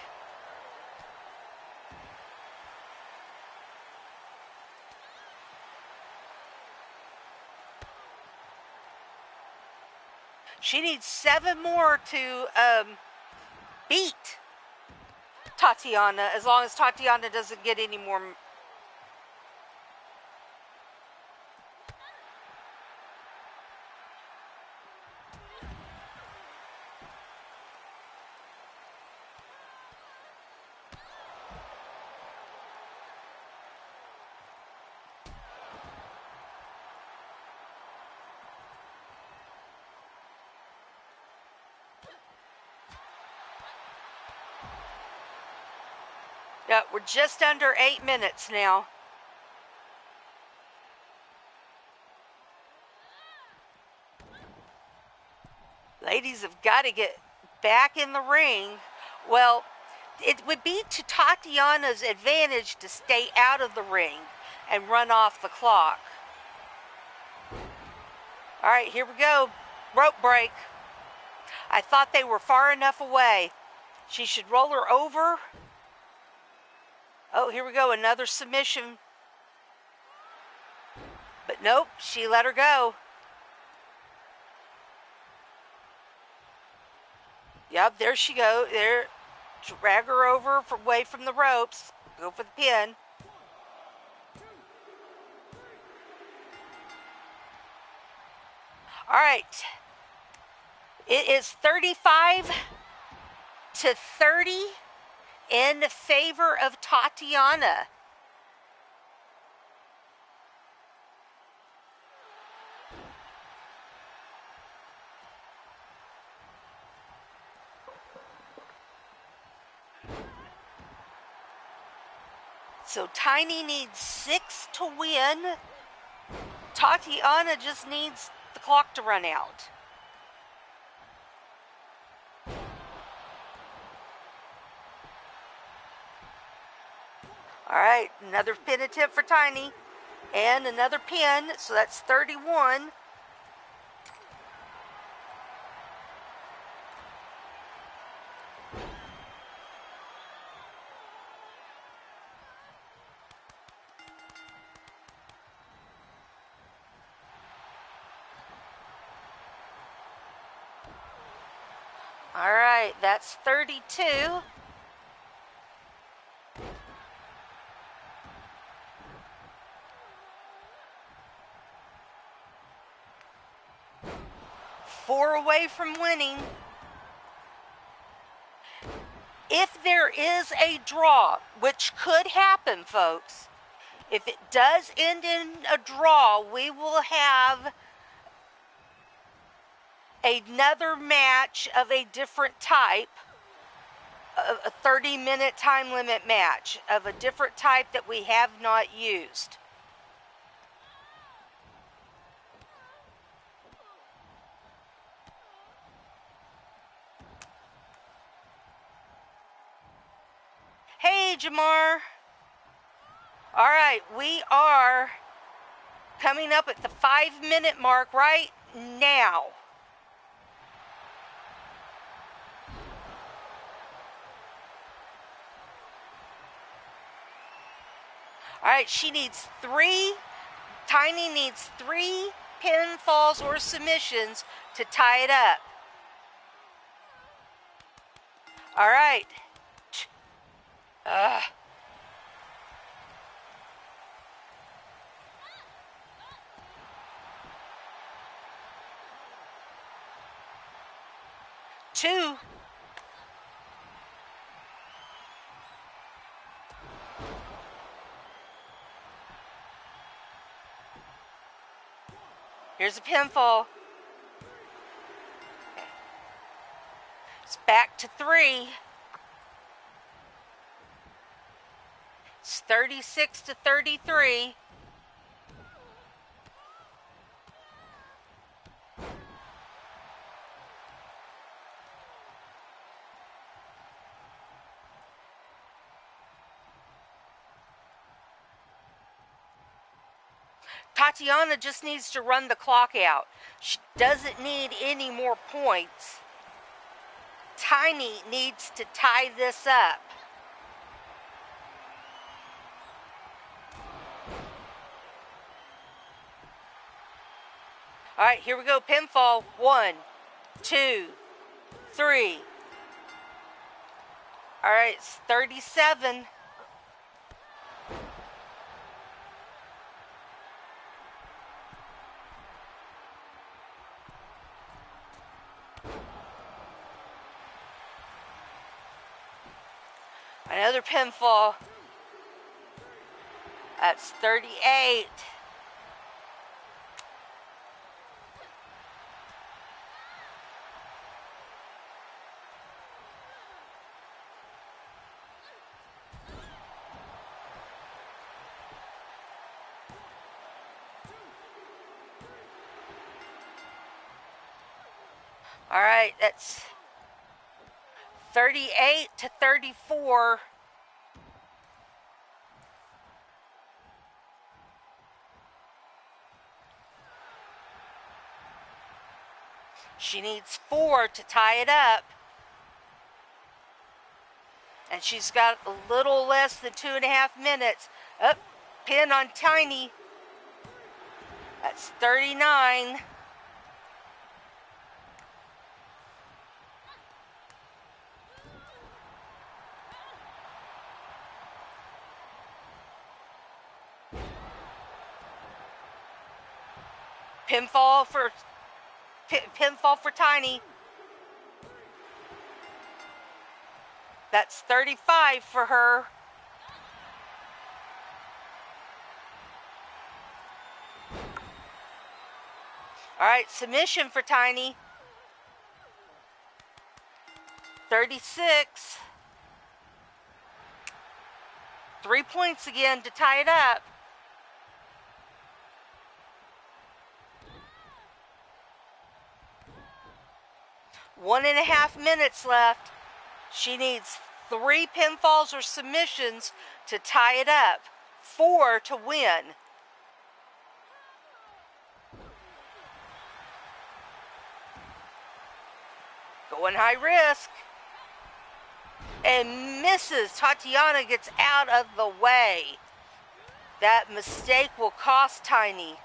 She needs 7 more to beat Tatiana, as long as Tatiana doesn't get any more. Yeah, we're just under 8 minutes now. ladies have got to get back in the ring. Well, it would be to Tatiana's advantage to stay out of the ring and run off the clock. All right, here we go. Rope break. I thought they were far enough away. She should roll her over. Oh, here we go. Another submission. But nope, she let her go. Yep, there she goes. There. Drag her over away from the ropes. Go for the pin. All right. It is 35 to 30 in favor of Tatiana. So Tiny needs 6 to win. Tatiana just needs the clock to run out. All right, another pin attempt for Tiny. And another pin, so that's 31. All right, that's 32. Four away from winning. If there is a draw, which could happen, folks, if it does end in a draw, we will have another match of a different type, a 30-minute time limit match of a different type that we have not used. Hey, Jamar. All right, we are coming up at the 5-minute mark right now. All right, she needs 3. Tiny needs 3 pinfalls or submissions to tie it up. All right. Two. Here's a pinfall. It's back to 3. It's 36 to 33. Tatiana just needs to run the clock out. She doesn't need any more points. Tiny needs to tie this up. All right, here we go. Pinfall. 1, 2, 3. All right, it's 37. Another pinfall. That's 38. All right, that's 38-34. She needs 4 to tie it up. And she's got a little less than 2.5 minutes. Up, pin on Tiny. That's 39. Pinfall for Tiny. That's 35 for her. All right, submission for Tiny. 36. 3 points again to tie it up. One and a half minutes left. She needs 3 pinfalls or submissions to tie it up. 4 to win. Going high risk. And misses. Tatiana gets out of the way. That mistake will cost Tiny.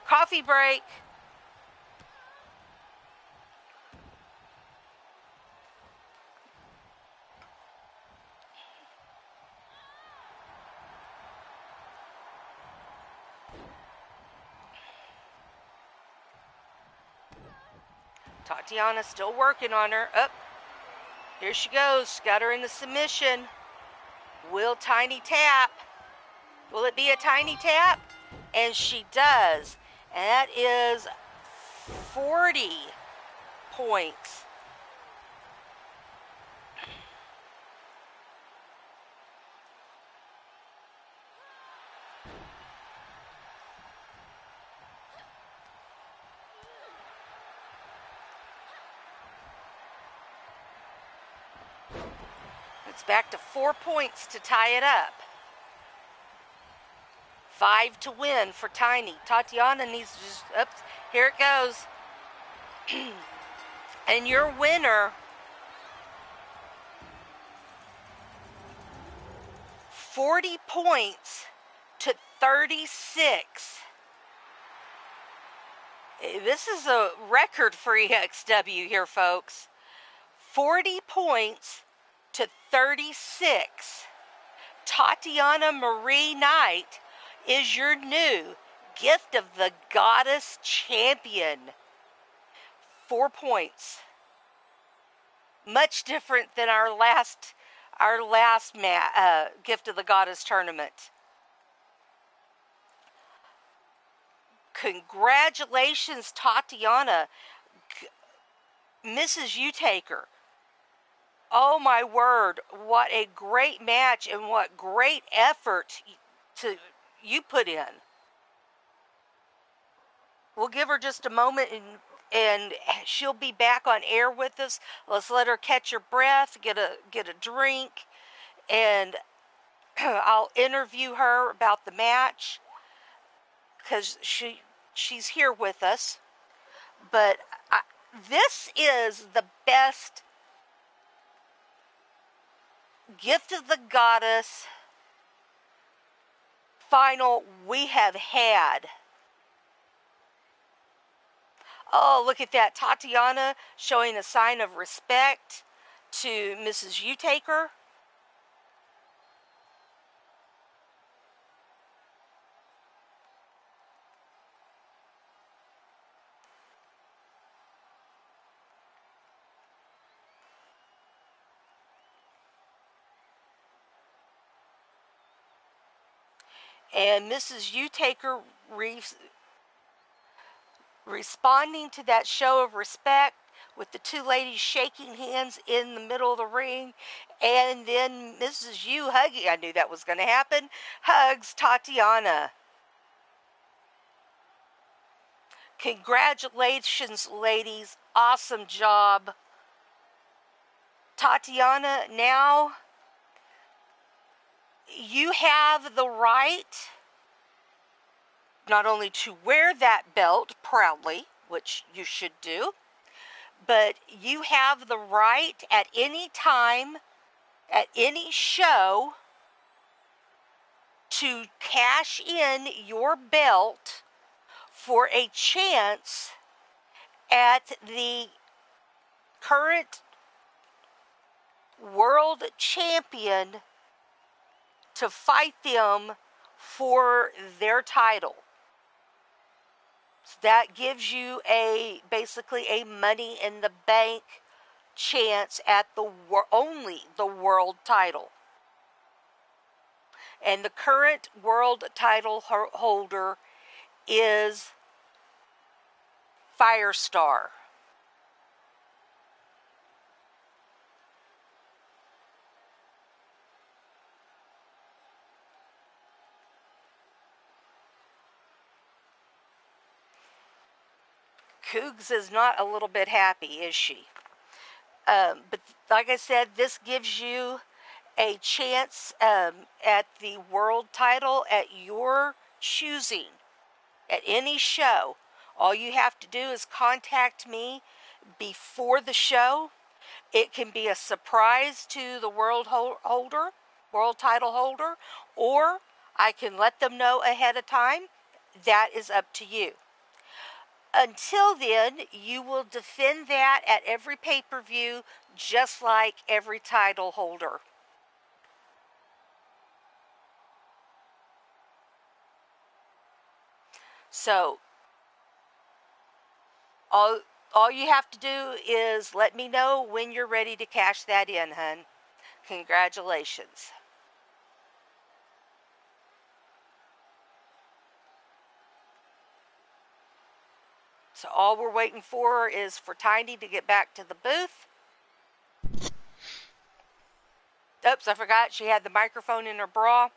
Coffee break. Tatiana still working on her. Up. Here she goes. Got her in the submission. Will Tiny tap? Will it be a Tiny tap? And she does. And that is 40 points. It's back to 4 points to tie it up. 5 to win for Tiny. Tatiana needs to just, oops, here it goes. And your winner, 40 points to 36. This is a record for EXW here, folks. 40 points to 36. Tatiana Marie Knight is your new Gift of the Goddess champion. 4 points. Much different than our last Gift of the Goddess tournament. Congratulations, Tatiana. Mrs. Utaker. Oh my word, what a great match and what great effort you put in. We'll give her just a moment and she'll be back on air with us. Let's let her catch her breath, get a drink, and I'll interview her about the match because she's here with us. But this is the best Gift of the Goddess final we have had. Oh, look at that. Tatiana showing a sign of respect to Mrs. Utaker. And Mrs. Utaker responding to that show of respect with the two ladies shaking hands in the middle of the ring, and then Mrs. U hugging, I knew that was going to happen, hugs Tatiana. Congratulations, ladies. Awesome job. Tatiana, now you have the right not only to wear that belt proudly, which you should do, but you have the right at any time, at any show, to cash in your belt for a chance at the current world champion to fight them for their title. So that gives you basically a money in the bank chance at only the world title. And the current world title holder is Firestar. Cougs is not a little bit happy, is she? But like I said, this gives you a chance at the world title at your choosing, at any show. All you have to do is contact me before the show. It can be a surprise to the world title holder, or I can let them know ahead of time. That is up to you. Until then, you will defend that at every pay-per-view, just like every title holder. So, all you have to do is let me know when you're ready to cash that in, hun. Congratulations. So all we're waiting for is for Tiny to get back to the booth. Oops, I forgot she had the microphone in her bra.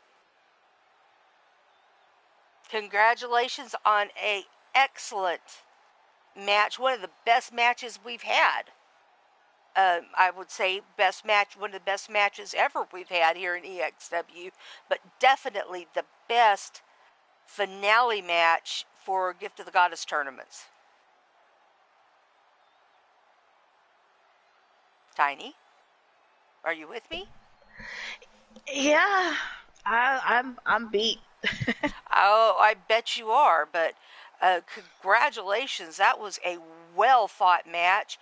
Congratulations on an excellent match. One of the best matches we've had. I would say one of the best matches ever we've had here in EXW. But definitely the best finale match for Gift of the Goddess tournaments. Tiny, are you with me? Yeah, I'm beat. Oh, I bet you are, but congratulations. That was a well-fought match.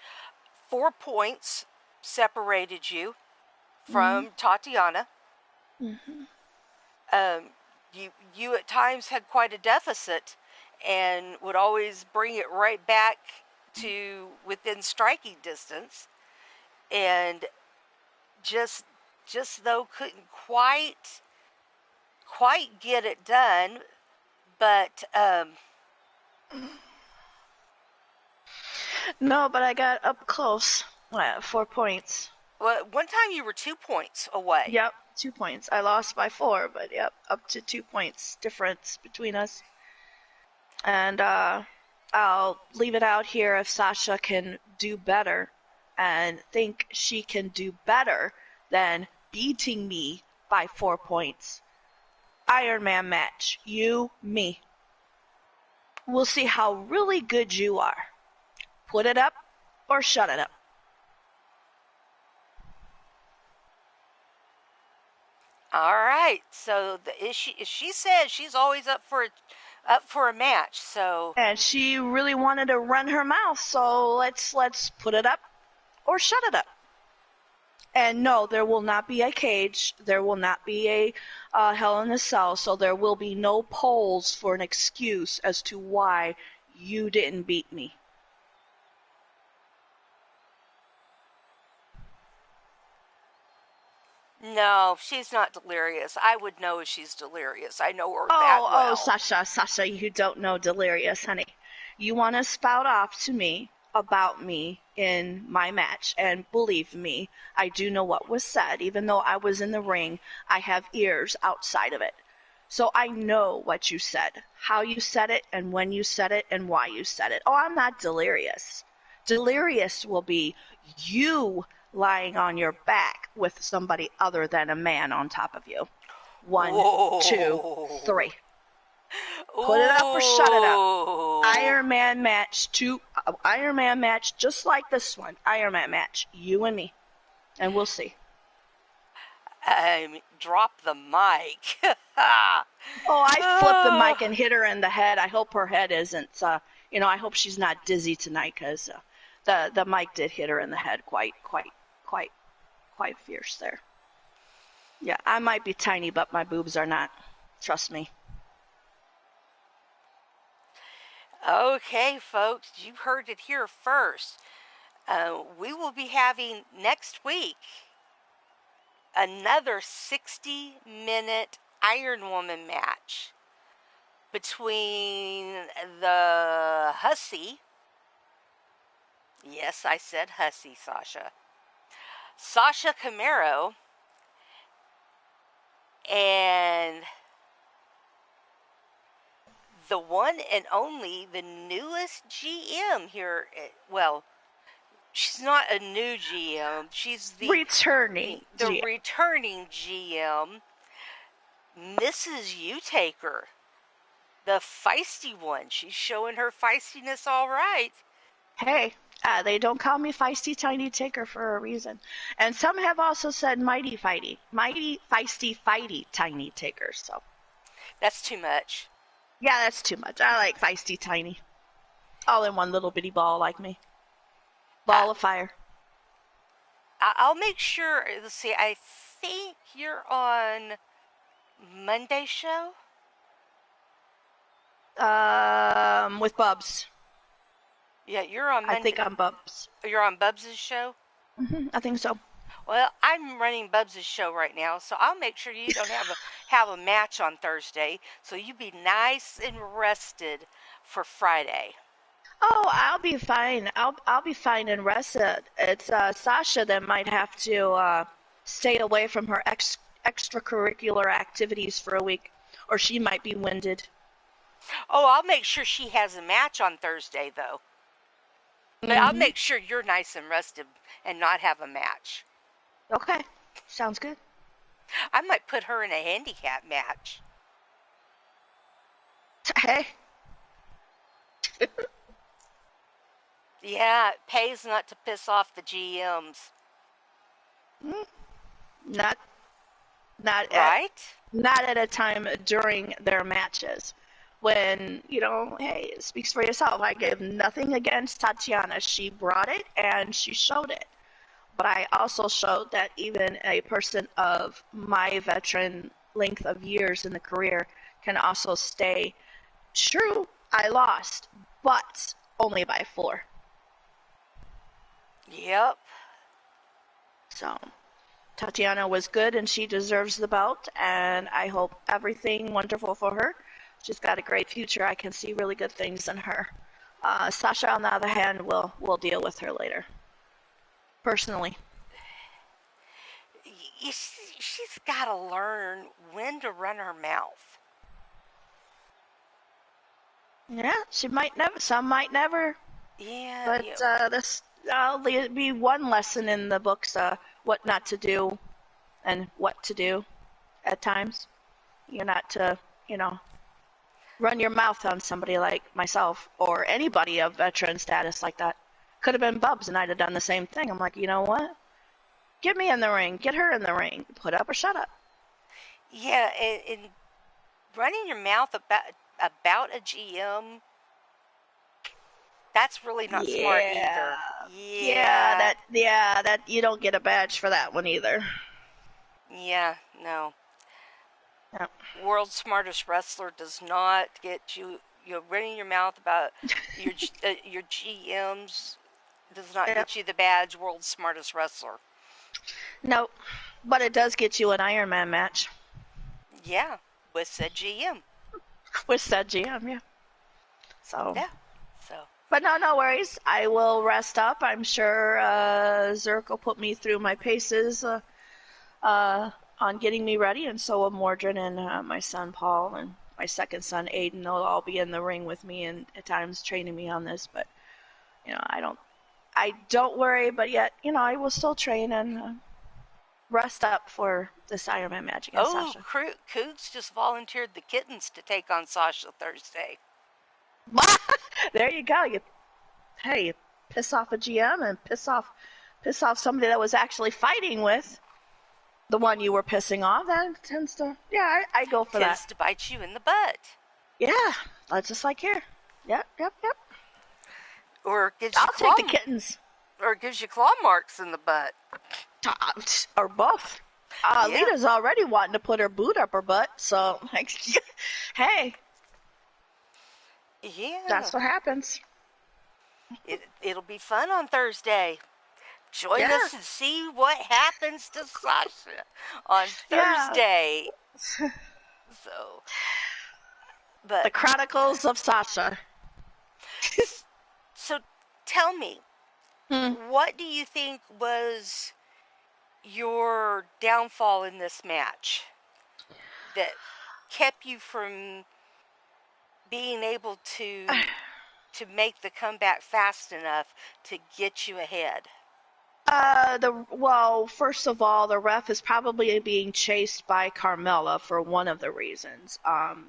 4 points separated you from Tatiana. Mm-hmm. You at times had quite a deficit and would always bring it right back to within striking distance, and just though couldn't quite get it done, but No, but I got up close. 4 points. well, one time you were 2 points away. Yep, 2 points. I lost by 4, but yep, up to 2 points difference between us. And I'll leave it out here if Sasha can do better and think she can do better than beating me by 4 points. Iron Man match. You, me. We'll see how really good you are. Put it up or shut it up. All right. So she says she's always up for a match. So, and she really wanted to run her mouth, so let's put it up or shut it up. And no, there will not be a cage. There will not be a Hell in a Cell. So there will be no polls for an excuse as to why you didn't beat me. no, she's not delirious. I would know if she's delirious. I know her that well. Oh, Sasha, you don't know delirious, honey. You want to spout off to me about me in my match, and believe me, I do know what was said. Even though I was in the ring, I have ears outside of it. So I know what you said, how you said it, and when you said it, and why you said it. Oh, I'm not delirious. Delirious will be you lying on your back with somebody other than a man on top of you. 1, 2, Whoa. 3. Put it up or shut it up. Ooh. Iron Man match, Iron Man match, just like this one. Iron Man match, you and me, and we'll see. Drop the mic. Oh, I flipped the mic and hit her in the head. I hope her head isn't, I hope she's not dizzy tonight, because the mic did hit her in the head quite fierce there. Yeah, I might be tiny, but my boobs are not. Trust me. Okay, folks, you heard it here first. We will be having next week another 60-minute Iron Woman match between the hussy. Yes, I said hussy, Sasha Camaro, and the one and only, the newest GM here. Well, she's not a new GM. She's the returning GM, Mrs. U-Taker, the feisty one. She's showing her feistiness all right. Hey, they don't call me Feisty Tiny Taker for a reason. And some have also said Mighty Feisty Fighty Tiny Taker, so. That's too much. Yeah, that's too much. I like Feisty Tiny. All in one little bitty ball like me. Ball of fire. I'll make sure. Let's see, I think you're on Monday show? With Bubs. Yeah, you're on Monday. I think I'm Bubs. You're on Bubs' show? I think so. Well, I'm running Bubs' show right now, so I'll make sure you don't have a match on Thursday, so you be nice and rested for Friday. Oh, I'll be fine. I'll be fine and rested. It's Sasha that might have to stay away from her extracurricular activities for a week, or she might be winded. Oh, I'll make sure she has a match on Thursday, though. But I'll make sure you're nice and rested and not have a match. Okay, sounds good. I might put her in a handicap match. Hey. Yeah, it pays not to piss off the GMs. Not right? Not at a time during their matches. When, hey, it speaks for yourself. I gave nothing against Tatiana. She brought it and she showed it. But I also showed that even a person of my veteran length of years in the career can also stay true. I lost, but only by 4. Yep. So, Tatiana was good and she deserves the belt, and I hope everything wonderful for her. She's got a great future. I can see really good things in her. Sasha, on the other hand, we'll deal with her later. Personally. She's got to learn when to run her mouth. Yeah, she might never. Some might never. Yeah. But that'll be one lesson in the books, what not to do and what to do at times. You're not to, run your mouth on somebody like myself or anybody of veteran status like that. Could have been Bubs and I'd have done the same thing. I'm like, you know what? Get me in the ring. Get her in the ring. Put up or shut up. Yeah, and running your mouth about a GM, that's really not smart either. Yeah, that you don't get a badge for that one either. Yeah, no. Yep. World's Smartest Wrestler does not get you. Running your mouth about your GMs does not get you the badge World's Smartest Wrestler. No, but it does get you an Iron Man match. Yeah, with said GM. With said GM, yeah. So. Yeah. But no worries. I will rest up. I'm sure Zerk will put me through my paces on getting me ready, and so will Mordred and my son Paul and my second son Aiden. They'll all be in the ring with me and at times training me on this. But I don't worry. But yet, I will still train and rest up for this Iron Man match against Sasha. Coots just volunteered the kittens to take on Sasha Thursday. There you go. You piss off a GM and piss off somebody that was actually fighting with the one you were pissing off. That tends to, I go for that. Tends to bite you in the butt. Yeah, that's just like here. Yep. Or gives you I'll take the kittens. Or gives you claw marks in the butt. Or both. Lita's already wanting to put her boot up her butt, so hey. Yeah. That's what happens. It'll be fun on Thursday. Join us and see what happens to Sasha on Thursday. But the Chronicles of Sasha. So tell me, what do you think was your downfall in this match that kept you from being able to make the comeback fast enough to get you ahead? First of all, the ref is probably being chased by Carmella for one of the reasons.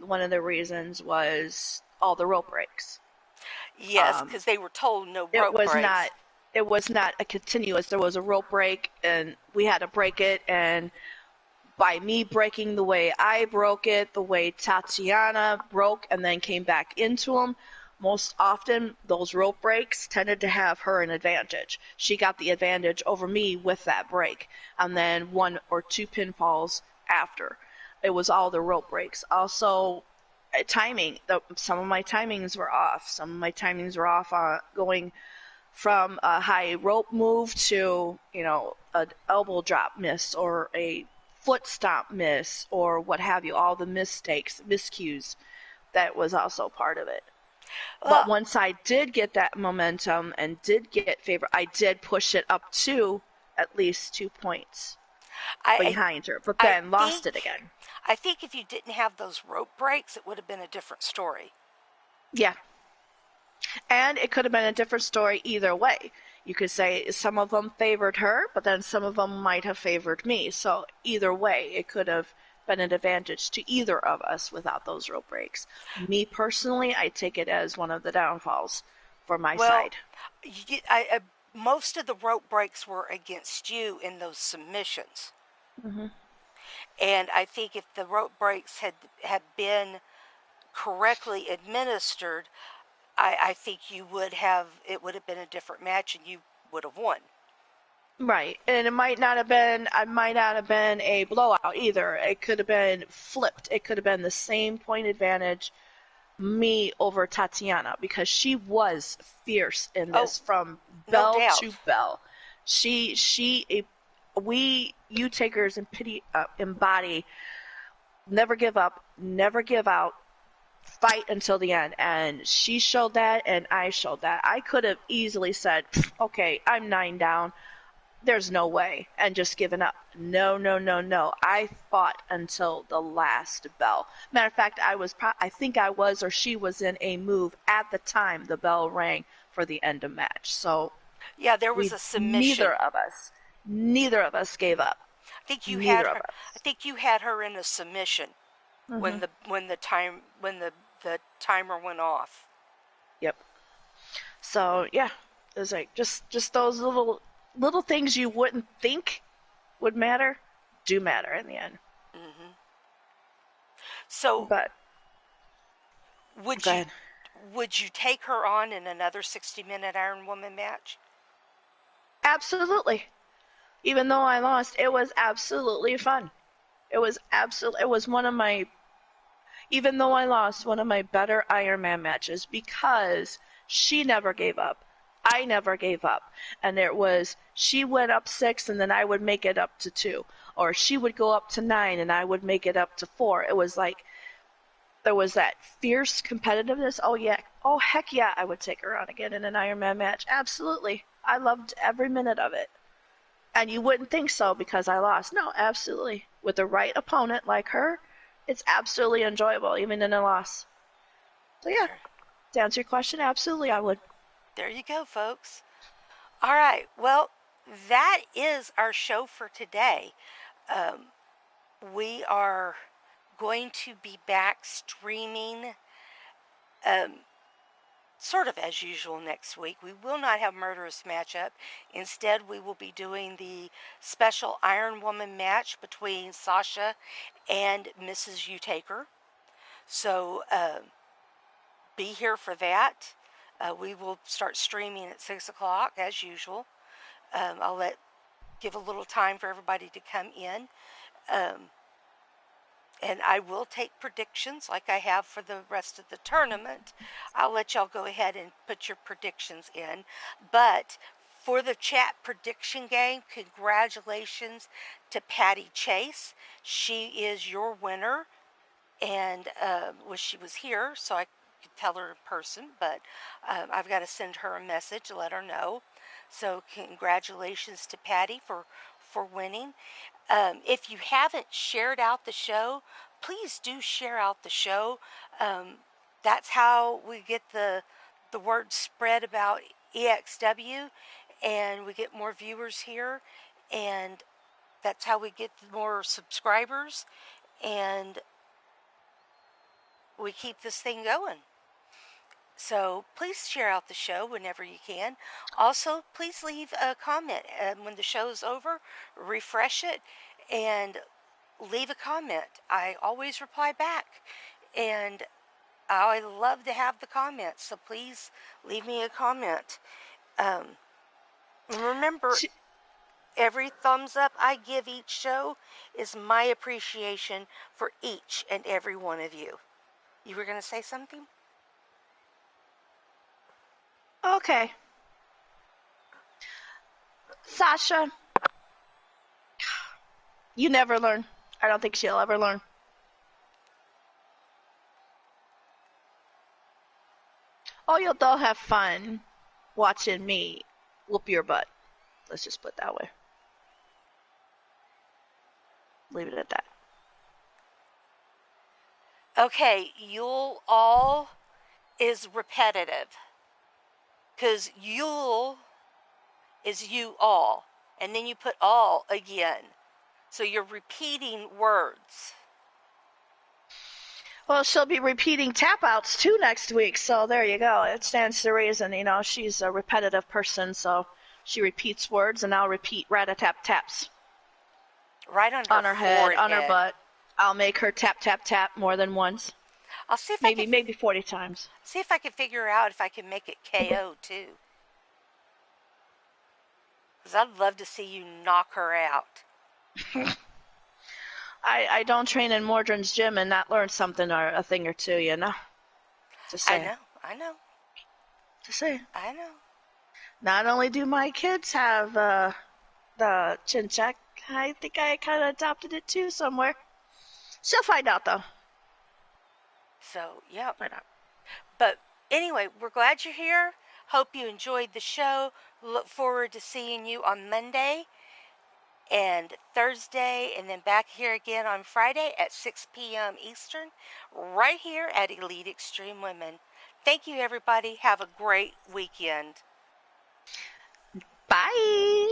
One of the reasons was all the rope breaks. Yes, because they were told no rope breaks. It was not a continuous. There was a rope break, and we had to break it. And by me breaking the way I broke it, the way Tatiana broke and then came back into them, most often those rope breaks tended to have her an advantage. She got the advantage over me with that break, and then 1 or 2 pinfalls after. It was all the rope breaks. Also, timing. Some of my timings were off. Some of my timings were off going from a high rope move to, an elbow drop miss or a foot stomp miss or what have you. All the miscues. That was also part of it. But once I did get that momentum and did get favor, I did push it up to at least 2 points behind her, but then lost it again. I think if you didn't have those rope breaks, it would have been a different story. Yeah. And it could have been a different story either way. You could say some of them favored her, but then some of them might have favored me. So either way, it could have been an advantage to either of us without those rope breaks. Me personally, I take it as one of the downfalls for my side. Most of the rope breaks were against you in those submissions. Mm-hmm. And I think if the rope breaks had been correctly administered, I think it would have been a different match and you would have won. Right, and it might not have been a blowout either. It could have been flipped. It could have been the same point advantage, me over Tatiana, because she was fierce in this from bell to bell. You takers embody never give up, never give out, fight until the end, and she showed that, and I showed that. I could have easily said, okay, I'm 9 down. There's no way, and just given up. No. I fought until the last bell. Matter of fact, I think I was, or she was in a move at the time the bell rang for the end of match. So yeah, there was a submission. Neither of us gave up. I think you had her in a submission when the timer went off. Yep. So yeah, it was like just those little things you wouldn't think would matter do matter in the end. Mm-hmm. So, but would you take her on in another 60-minute Iron Woman match? Absolutely. Even though I lost, it was absolutely fun. It was even though I lost, one of my better Iron Man matches, because she never gave up. I never gave up. And she went up 6 and then I would make it up to 2. Or she would go up to 9 and I would make it up to 4. It was like, there was that fierce competitiveness. Oh yeah. Oh heck yeah, I would take her on again in an Iron Man match. Absolutely. I loved every minute of it. And you wouldn't think so because I lost. No, absolutely. with the right opponent like her, it's absolutely enjoyable, even in a loss. So yeah, to answer your question, absolutely I would. There you go, folks. All right. Well, that is our show for today. Um, we are going to be back streaming sort of as usual next week. We will not have Murderous Matchup. Instead, we will be doing the special Iron Woman match between Sasha and Mrs. Utaker. So be here for that. We will start streaming at 6 o'clock as usual. I'll give a little time for everybody to come in. And I will take predictions like I have for the rest of the tournament. I'll let y'all go ahead and put your predictions in. But for the chat prediction game, congratulations to Patty Chase. She is your winner. And she was here, so I could tell her in person. But I've got to send her a message to let her know. So congratulations to Patty for winning. If you haven't shared out the show, please do share out the show. That's how we get the word spread about EXW, and we get more viewers here, and that's how we get more subscribers, and we keep this thing going. So please share out the show whenever you can. Also, please leave a comment when the show's over. Refresh it and leave a comment. I always reply back, and I love to have the comments. So please leave me a comment. Remember, every thumbs up I give each show is my appreciation for each and every one of you. You were going to say something? Okay. Sasha, you never learn. I don't think she'll ever learn. Oh, they'll have fun watching me whoop your butt. Let's just put it that way. Leave it at that. Okay, you'll all is repetitive. Because you'll is you all. And then you put all again. So you're repeating words. Well, she'll be repeating tap outs too next week, so there you go. It stands to reason, she's a repetitive person, so she repeats words, and I'll repeat rat-a-tap-taps. Right on her head, forehead. on her butt. I'll make her tap, tap, tap more than once. I'll see if maybe 40 times. See if I can figure out if I can make it KO too. Because I'd love to see you knock her out. I don't train in Mordrin's gym and not learn something or a thing or two, Just saying. I know. Just saying. I know. Not only do my kids have the chin check, I think I kind of adopted it too somewhere. She'll find out though. So, yeah. But anyway, we're glad you're here. Hope you enjoyed the show. Look forward to seeing you on Monday and Thursday, and then back here again on Friday at 6 p.m. Eastern, right here at Elite Extreme Women. Thank you, everybody. Have a great weekend. Bye.